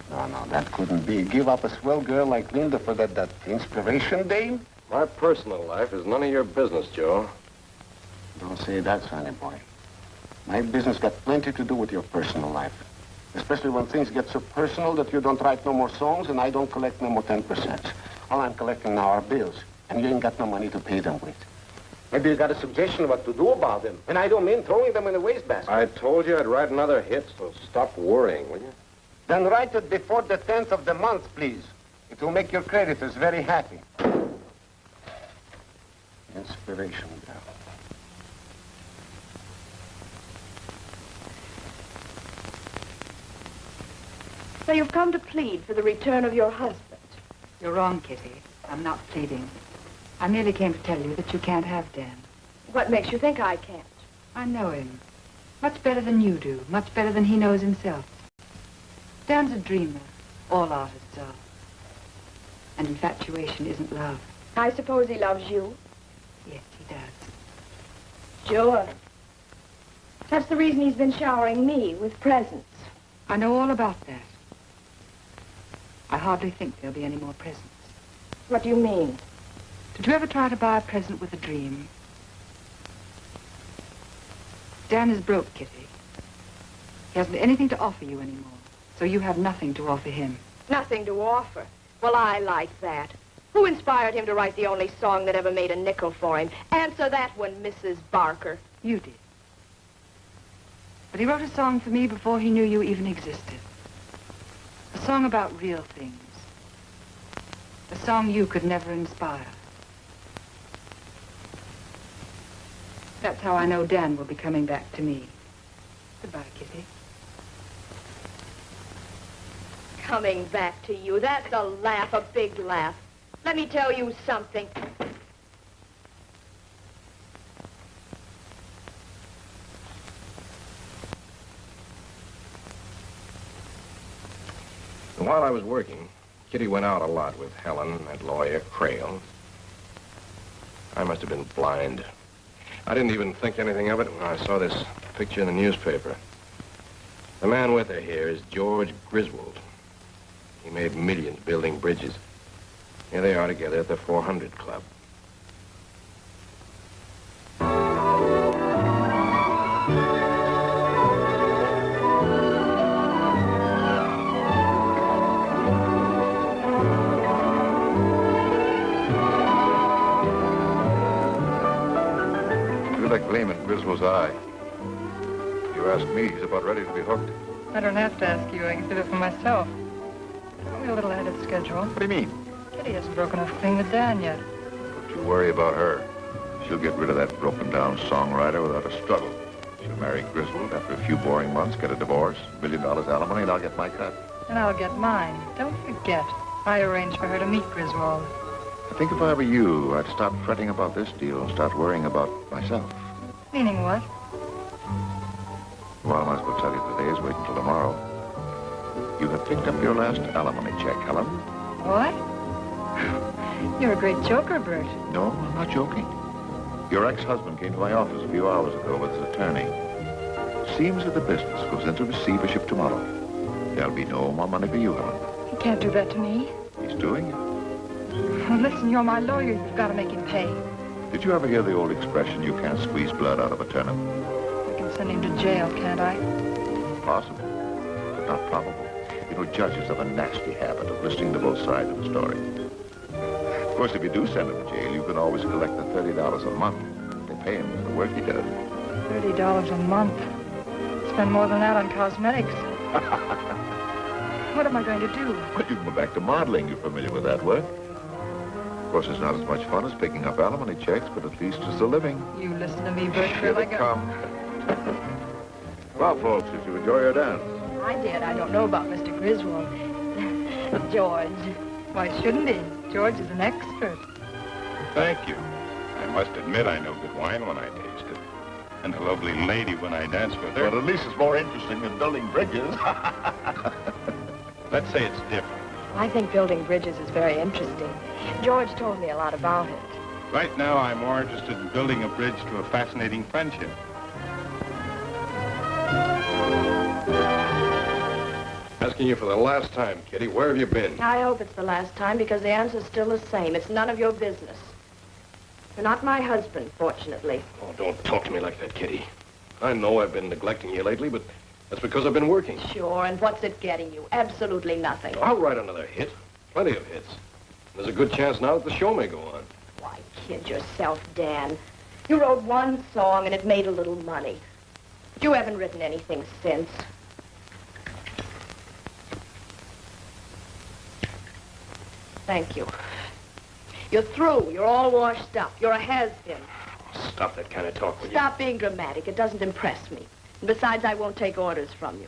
No, that couldn't be. Give up a swell girl like Linda for that inspiration dame? My personal life is none of your business, Joe. Don't say that, sonny boy. My business got plenty to do with your personal life. Especially when things get so personal that you don't write no more songs and I don't collect no more 10%. All I'm collecting now are bills, and you ain't got no money to pay them with. Maybe you got a suggestion what to do about them. And I don't mean throwing them in the wastebasket. I told you I'd write another hit, so stop worrying, will you? Then write it before the 10th of the month, please. It will make your creditors very happy. Inspiration, girl. So you've come to plead for the return of your husband. You're wrong, Kitty. I'm not pleading. I merely came to tell you that you can't have Dan. What makes you think I can't? I know him. Much better than you do. Much better than he knows himself. Dan's a dreamer. All artists are. And infatuation isn't love. I suppose he loves you. Yes, he does. Sure. That's the reason he's been showering me with presents. I know all about that. I hardly think there'll be any more presents. What do you mean? Did you ever try to buy a present with a dream? Dan is broke, Kitty. He hasn't anything to offer you anymore, so you have nothing to offer him. Nothing to offer. Well, I like that. Who inspired him to write the only song that ever made a nickel for him? Answer that one, Mrs. Barker. You did. But he wrote a song for me before he knew you even existed. A song about real things. A song you could never inspire. That's how I know Dan will be coming back to me. Goodbye, Kitty. Coming back to you. That's a laugh, a big laugh. Let me tell you something. While I was working, Kitty went out a lot with Helen and that lawyer, Crail. I must have been blind. I didn't even think anything of it when I saw this picture in the newspaper. The man with her here is George Griswold. He made millions building bridges. Here they are together at the 400 Club. Like gleam in Griswold's eye. You ask me, he's about ready to be hooked. I don't have to ask you. I can do it for myself. We're a little ahead of schedule. What do you mean? Kitty hasn't broken off clean with Dan yet. Don't you worry about her. She'll get rid of that broken-down songwriter without a struggle. She'll marry Griswold after a few boring months, get a divorce, $1 million alimony, and I'll get my cut. And I'll get mine. Don't forget, I arranged for her to meet Griswold. I think if I were you, I'd stop fretting about this deal and start worrying about myself. Meaning what? Well, I might as well tell you today is wait until tomorrow. You have picked up your last alimony check, Helen. What? You're a great joker, Bert. No, I'm not joking. Your ex-husband came to my office a few hours ago with his attorney. Seems that the business goes into receivership tomorrow. There'll be no more money for you, Helen. He can't do that to me. He's doing it. Listen, you're my lawyer. You've got to make him pay. Did you ever hear the old expression, you can't squeeze blood out of a turnip? I can send him to jail, can't I? Possible, but not probable. You know, judges have a nasty habit of listening to both sides of the story. Of course, if you do send him to jail, you can always collect the $30 a month. They pay him for the work he does. $30 a month. Spend more than that on cosmetics. What am I going to do? Well, you can go back to modeling. You're familiar with that work. Of course, it's not as much fun as picking up alimony checks, but at least it's a living. You listen to me, Bert. Here they come. Well, folks, did you enjoy your dance? I did. I don't know about Mr. Griswold. George. Why shouldn't he? George is an expert. Thank you. I must admit I know good wine when I taste it. And a lovely lady when I dance with her. But at least it's more interesting than building bridges. Let's say it's different. I think building bridges is very interesting. George told me a lot about it. Right now, I'm more interested in building a bridge to a fascinating friendship. Asking you for the last time, Kitty, where have you been? I hope it's the last time because the answer's still the same. It's none of your business. You're not my husband, fortunately. Oh, don't talk to me like that, Kitty. I know I've been neglecting you lately, but that's because I've been working. Sure, and what's it getting you? Absolutely nothing. I'll write another hit. Plenty of hits. There's a good chance now that the show may go on. Why, kid yourself, Dan. You wrote one song and it made a little money. But you haven't written anything since. Thank you. You're through. You're all washed up. You're a has-been. Stop that kind of talk, will you? Stop being dramatic. It doesn't impress me. And besides, I won't take orders from you.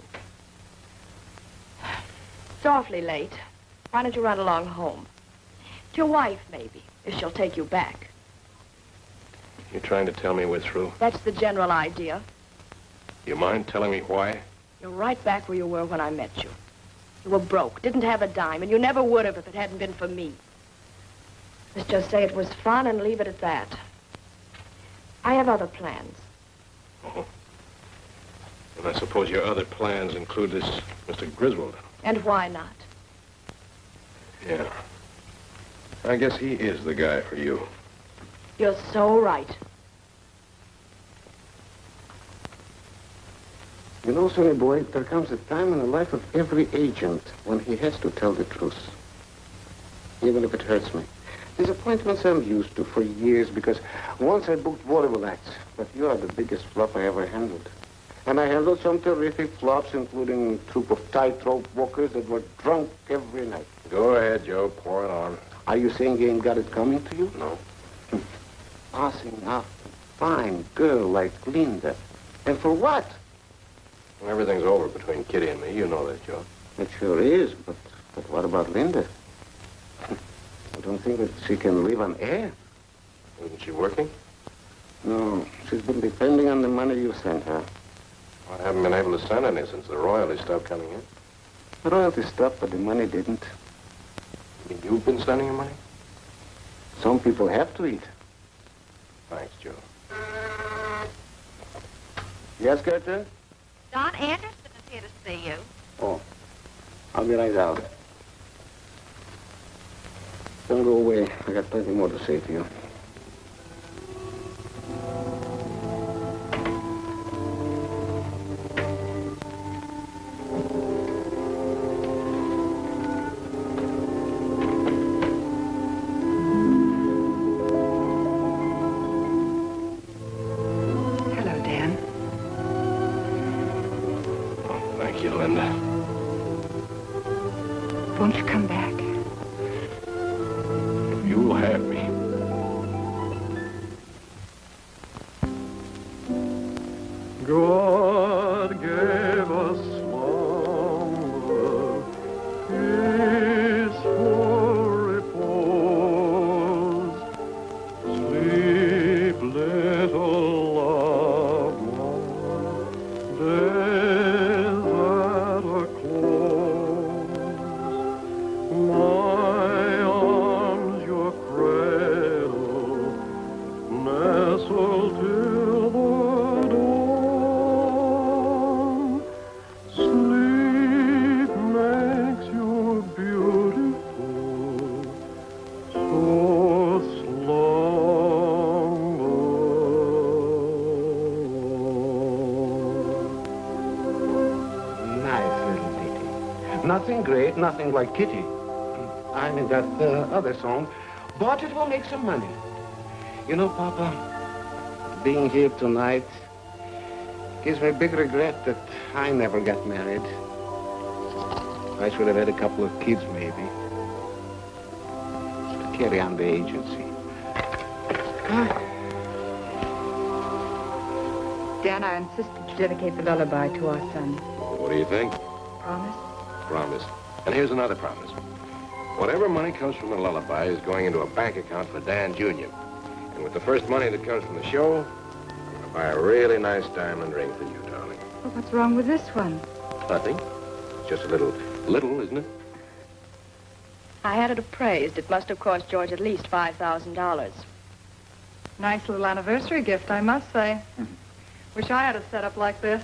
It's awfully late. Why don't you run along home? To your wife, maybe, if she'll take you back. You're trying to tell me we're through? That's the general idea. You mind telling me why? You're right back where you were when I met you. You were broke, didn't have a dime, and you never would have if it hadn't been for me. Let's just say it was fun and leave it at that. I have other plans. Oh. And I suppose your other plans include this Mr. Griswold. And why not? Yeah. I guess he is the guy for you. You're so right. You know, sonny boy, there comes a time in the life of every agent when he has to tell the truth. Even if it hurts me. Disappointments I'm used to for years because once I booked vaudeville acts, but you are the biggest flop I ever handled. And I handled some terrific flops, including a troupe of tightrope walkers that were drunk every night. Go ahead, Joe. Pour it on. Are you saying you ain't got it coming to you? No. Passing off a fine girl like Linda. And for what? Well, everything's over between Kitty and me. You know that, Joe. It sure is, but what about Linda? I don't think that she can live on air. Isn't she working? No, she's been depending on the money you sent her. I haven't been able to send any since the royalties stopped coming in. The royalties stopped, but the money didn't. You mean you've been sending her money? Some people have to eat. Thanks, Joe. Yes, Gertrude? Don Anderson is here to see you. Oh, I'll be right out. Don't go away. I got plenty more to say to you. Hello, Dan. Oh, thank you, Linda. Won't you come back? You'll have me. God gave us slumber, peaceful repose. Sleep, little loved one, days that are close. My arms, your cradle, nestled till the dawn. Sleep makes you beautiful, so slumber. Nice little ditty. Nothing great, nothing like Kitty. I mean that other song, but it will make some money. You know, Papa, being here tonight gives me a big regret that I never got married. I should have had a couple of kids, maybe. To carry on the agency. Dan, I insisted to dedicate the lullaby to our son. What do you think? Promise? Promise. And here's another promise. Whatever money comes from the lullaby is going into a bank account for Dan Jr. And with the first money that comes from the show, I'm going to buy a really nice diamond ring for you, darling. Well, what's wrong with this one? Nothing. It's just a little, isn't it? I had it appraised. It must have cost George at least $5,000. Nice little anniversary gift, I must say. Wish I had a setup like this.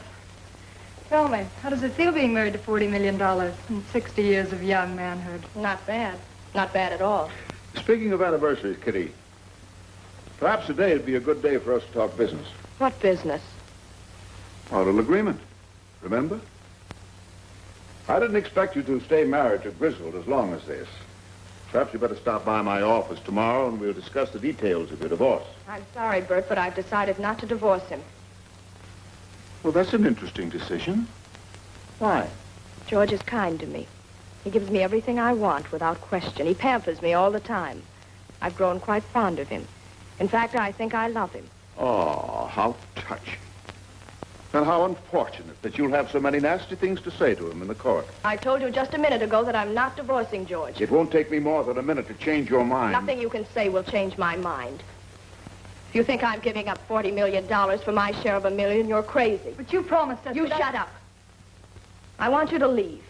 Tell me, how does it feel being married to $40 million and 60 years of young manhood? Not bad. Not bad at all. Speaking of anniversaries, Kitty, Perhaps today would be a good day for us to talk business. What business? Our little agreement. Remember? I didn't expect you to stay married to Griswold as long as this. Perhaps you better stop by my office tomorrow and we'll discuss the details of your divorce. I'm sorry, Bert, but I've decided not to divorce him. Well, that's an interesting decision. Why? George is kind to me. He gives me everything I want without question. He pampers me all the time. I've grown quite fond of him. In fact, I think I love him. Oh, how touching. And how unfortunate that you'll have so many nasty things to say to him in the court. I told you just a minute ago that I'm not divorcing George. It won't take me more than a minute to change your mind. Nothing you can say will change my mind. If you think I'm giving up $40 million for my share of $1 million, you're crazy. But you promised us... You shut up. I want you to leave.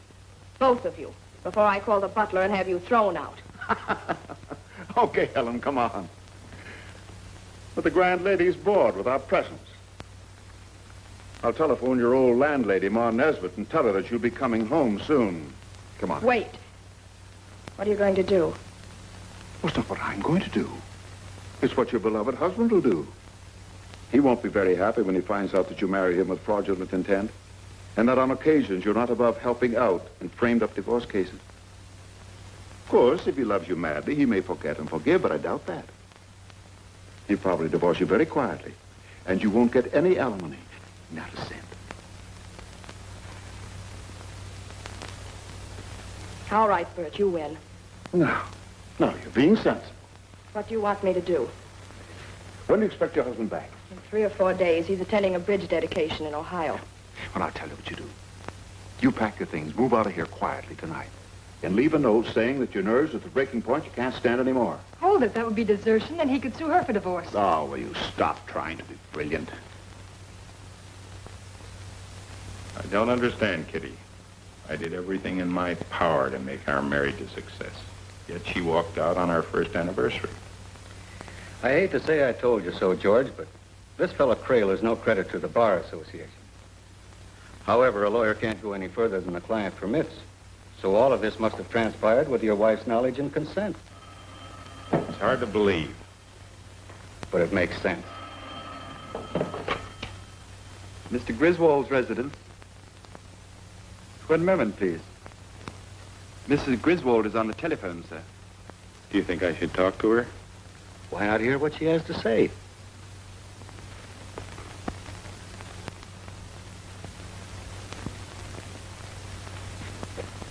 Both of you. Before I call the butler and have you thrown out. Okay, Helen, come on. But the grand lady's bored with our presence. I'll telephone your old landlady, Ma Nesbitt, and tell her that you'll be coming home soon. Come on. Wait. What are you going to do? Well, it's not what I'm going to do. It's what your beloved husband will do. He won't be very happy when he finds out that you married him with fraudulent intent, and that on occasions you're not above helping out in framed-up divorce cases. Of course, if he loves you madly, he may forget and forgive, but I doubt that. He'll probably divorce you very quietly, and you won't get any alimony. Not a cent. All right, Bert, you win. No, you're being sensible. What do you want me to do? When do you expect your husband back? In 3 or 4 days. He's attending a bridge dedication in Ohio. Well, I'll tell you what you do. You pack your things, move out of here quietly tonight, and leave a note saying that your nerves are at the breaking point, you can't stand anymore. Hold it, that would be desertion, and he could sue her for divorce. Oh, will you stop trying to be brilliant? I don't understand, Kitty. I did everything in my power to make our marriage a success. Yet she walked out on our first anniversary. I hate to say I told you so, George, but this fellow Crail is no credit to the Bar Association. However, a lawyer can't go any further than the client permits. So all of this must have transpired with your wife's knowledge and consent. It's hard to believe. But it makes sense. Mr. Griswold's residence. One moment, please. Mrs. Griswold is on the telephone, sir. Do you think I should talk to her? Why not hear what she has to say?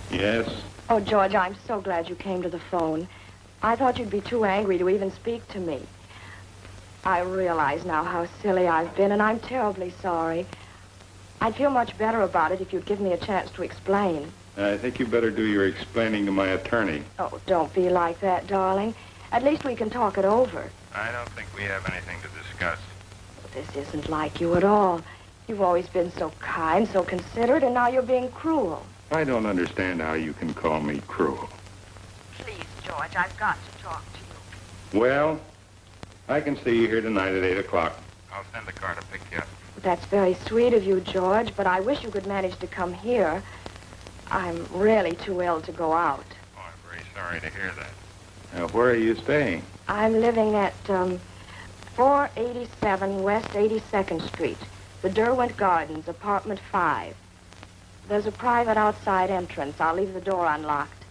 Yes? Oh, George, I'm so glad you came to the phone. I thought you'd be too angry to even speak to me. I realize now how silly I've been, and I'm terribly sorry. I'd feel much better about it if you'd give me a chance to explain. I think you better do your explaining to my attorney. Oh, don't be like that, darling. At least we can talk it over. I don't think we have anything to discuss. This isn't like you at all. You've always been so kind, so considerate, and now you're being cruel. I don't understand how you can call me cruel. Please, George, I've got to talk to you. Well, I can see you here tonight at 8 o'clock. I'll send a car to pick you up. That's very sweet of you, George, but I wish you could manage to come here. I'm really too ill to go out. Oh, I'm very sorry to hear that. Now, where are you staying? I'm living at 487 West 82nd Street, the Derwent Gardens, apartment 5. There's a private outside entrance. I'll leave the door unlocked.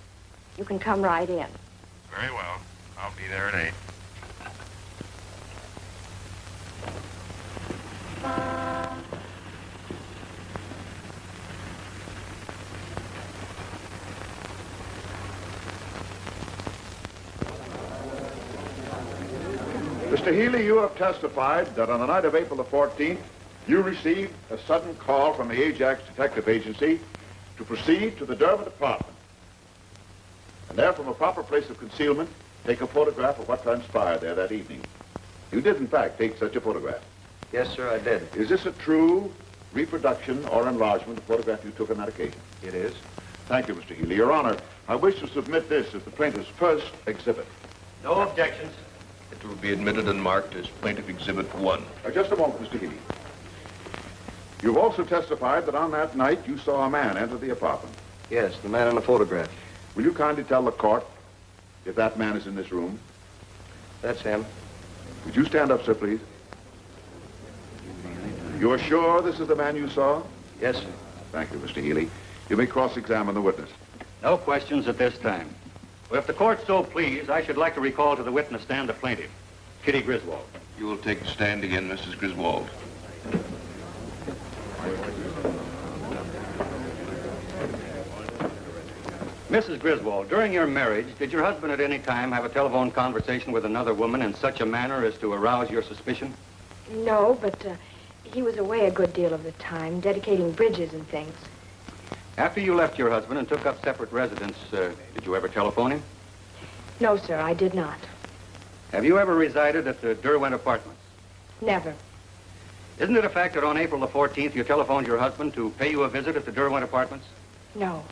You can come right in. Very well. I'll be there at 8. Mr. Healy, you have testified that on the night of April the 14th, you received a sudden call from the Ajax Detective Agency to proceed to the Derwent apartment. And there, from a proper place of concealment, take a photograph of what transpired there that evening. You did, in fact, take such a photograph. Yes, sir, I did. Is this a true reproduction or enlargement of the photograph you took on that occasion? It is. Thank you, Mr. Healy. Your Honor, I wish to submit this as the plaintiff's first exhibit. No objections. It will be admitted and marked as Plaintiff Exhibit 1. Just a moment, Mr. Healy. You've also testified that on that night you saw a man enter the apartment. Yes, the man in the photograph. Will you kindly tell the court if that man is in this room? That's him. Would you stand up, sir, please? You are sure this is the man you saw? Yes, sir. Thank you, Mr. Healy. You may cross-examine the witness. No questions at this time. Well, if the court so please, I should like to recall to the witness stand the plaintiff, Kitty Griswold. You will take the stand again, Mrs. Griswold. Mrs. Griswold, during your marriage, did your husband at any time have a telephone conversation with another woman in such a manner as to arouse your suspicion? No, but he was away a good deal of the time, dedicating bridges and things. After you left your husband and took up separate residence, did you ever telephone him? No, sir, I did not. Have you ever resided at the Derwent Apartments? Never. Isn't it a fact that on April the 14th you telephoned your husband to pay you a visit at the Derwent Apartments? No.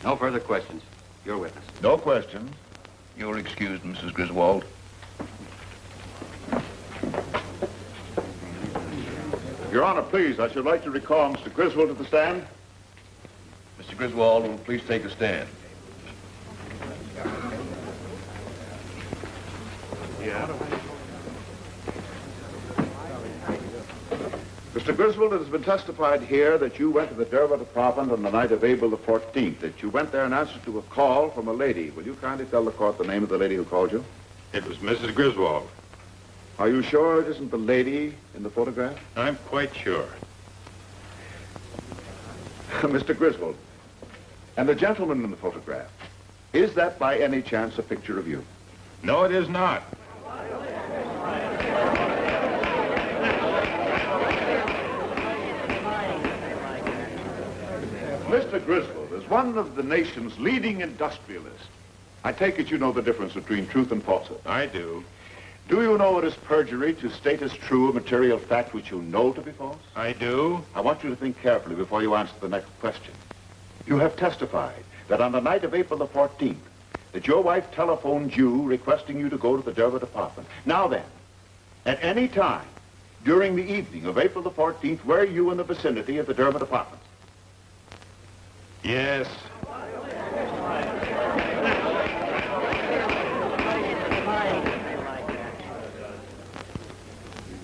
No further questions. Your witness. No questions. You're excused, Mrs. Griswold. Your Honor, please, I should like to recall Mr. Griswold to the stand. Mr. Griswold will please take a stand. Mr. Griswold, it has been testified here that you went to the Derwent apartment on the night of April the 14th, that you went there in answer to a call from a lady. Will you kindly tell the court the name of the lady who called you? It was Mrs. Griswold. Are you sure it isn't the lady in the photograph? I'm quite sure. Mr. Griswold, and the gentleman in the photograph, is that by any chance a picture of you? No, it is not. Mr. Griswold, as one of the nation's leading industrialists, I take it you know the difference between truth and falsehood. I do. Do you know it is perjury to state as true a material fact which you know to be false? I do. I want you to think carefully before you answer the next question. You have testified that on the night of April the 14th, that your wife telephoned you requesting you to go to the Derwent apartment. Now then, at any time during the evening of April the 14th, were you in the vicinity of the Derwent apartment? Yes.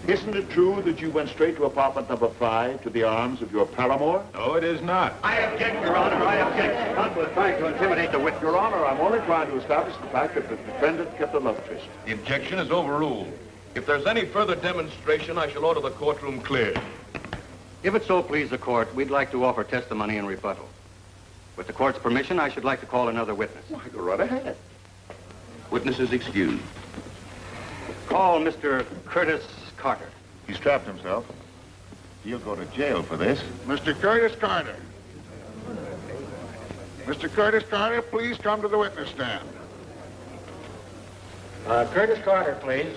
Isn't it true that you went straight to apartment number 5 to the arms of your paramour? No, it is not. I object, Your Honor. I object. Counsel is trying to intimidate the witness. Your Honor, I'm only trying to establish the fact that the defendant kept a love tryst. The objection is overruled. If there's any further demonstration, I shall order the courtroom cleared. If it so please the court, we'd like to offer testimony in rebuttal. With the court's permission, I should like to call another witness. Why, go right ahead. Witness is excused. Call Mr. Curtis Carter. He's trapped himself. He'll go to jail for this. Mr. Curtis Carter. Mr. Curtis Carter, please come to the witness stand. Curtis Carter, please.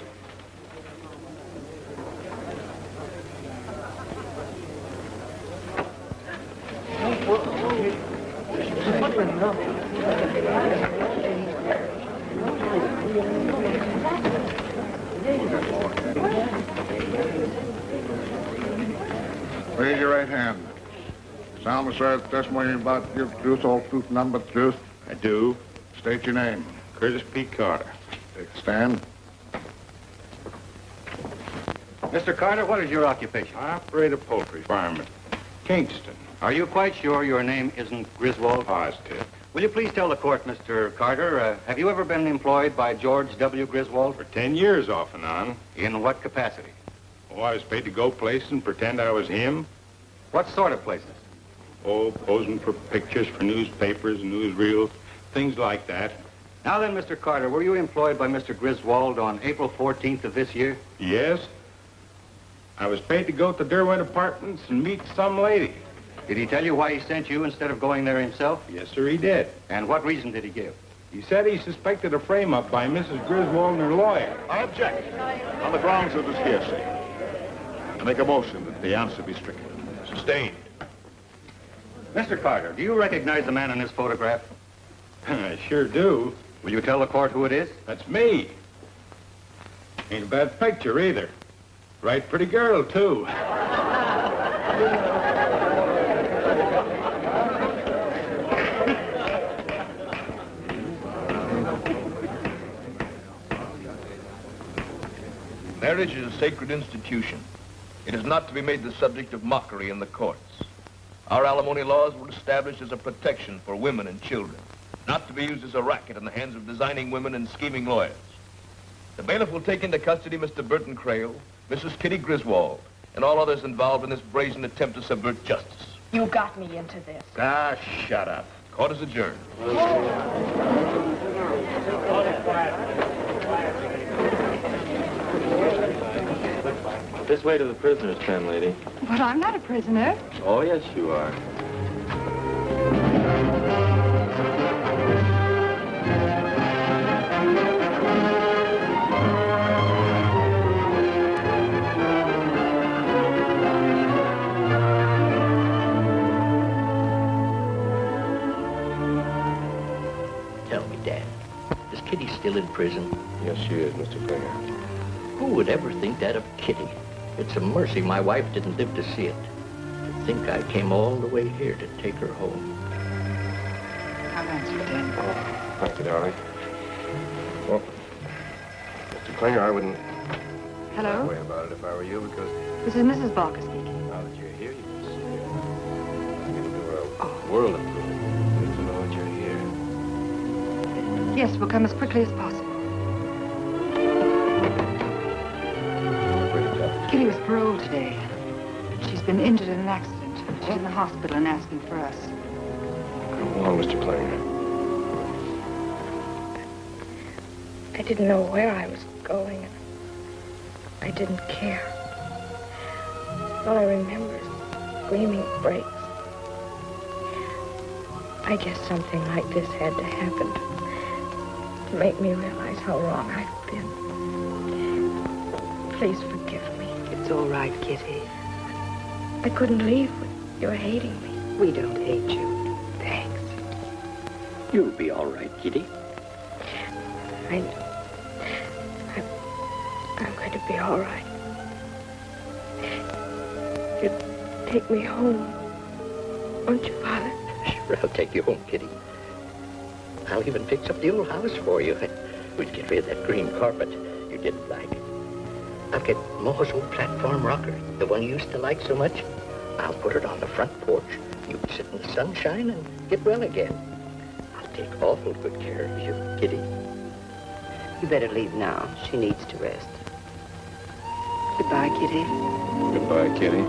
Raise your right hand. Solemnly swear that testimony about to give the truth, whole truth, and nothing but the truth. I do. State your name. Curtis P. Carter. Take a stand. Mr. Carter, what is your occupation? I operate a poultry farm at Kingston. Are you quite sure your name isn't Griswold? Positive. Will you please tell the court, Mr. Carter, have you ever been employed by George W. Griswold? For 10 years off and on. In what capacity? Oh, I was paid to go places and pretend I was him. What sort of places? Oh, posing for pictures for newspapers, newsreels, things like that. Now then, Mr. Carter, were you employed by Mr. Griswold on April 14th of this year? Yes. I was paid to go to Derwent Apartments and meet some lady. Did he tell you why he sent you instead of going there himself? Yes, sir, he did. And what reason did he give? He said he suspected a frame-up by Mrs. Griswold and her lawyer. I object. On the grounds of this hearsay. I make a motion that the answer be stricken. Sustained. Mr. Carter, do you recognize the man in this photograph? I sure do. Will you tell the court who it is? That's me. Ain't a bad picture either. Right pretty girl, too. Marriage is a sacred institution. It is not to be made the subject of mockery in the courts. Our alimony laws were established as a protection for women and children, not to be used as a racket in the hands of designing women and scheming lawyers. The bailiff will take into custody Mr. Burton Crail, Mrs. Kitty Griswold, and all others involved in this brazen attempt to subvert justice. You got me into this. Ah, shut up. Court is adjourned. This way to the prisoner's pen, lady. But I'm not a prisoner. Oh, yes, you are. Tell me, Dad, is Kitty still in prison? Yes, she is, Mr. Klinger. Who would ever think that of Kitty? It's a mercy my wife didn't live to see it. To think I came all the way here to take her home. I'll answer, Dad. Oh, thank you, darling. Well, Mr. Klinger, I wouldn't Hello? worry about it if I were you, because This is Mrs. Barker speaking. now that you're here, you can see it. It'll do her a world of good just to know that you're here. Yes, we'll come as quickly as possible. Kitty was paroled today. She's been injured in an accident. She's in the hospital and asking for us. Come on, Mr. Klinger. I didn't know where I was going. I didn't care. All I remember is screaming brakes. I guess something like this had to happen to make me realize how wrong I've been. Please forgive me. It's all right, Kitty. I couldn't leave when you were hating me. We don't hate you. Thanks. You'll be all right, Kitty. I know. I'm going to be all right. You'll take me home, won't you, Father? Sure, I'll take you home, Kitty. I'll even fix up the old house for you. We'll get rid of that green carpet you didn't like. I'll get Ma's old platform rocker, the one you used to like so much. I'll put it on the front porch. You can sit in the sunshine and get well again. I'll take awful good care of you, Kitty. You better leave now. She needs to rest. Goodbye, Kitty. Goodbye, Kitty.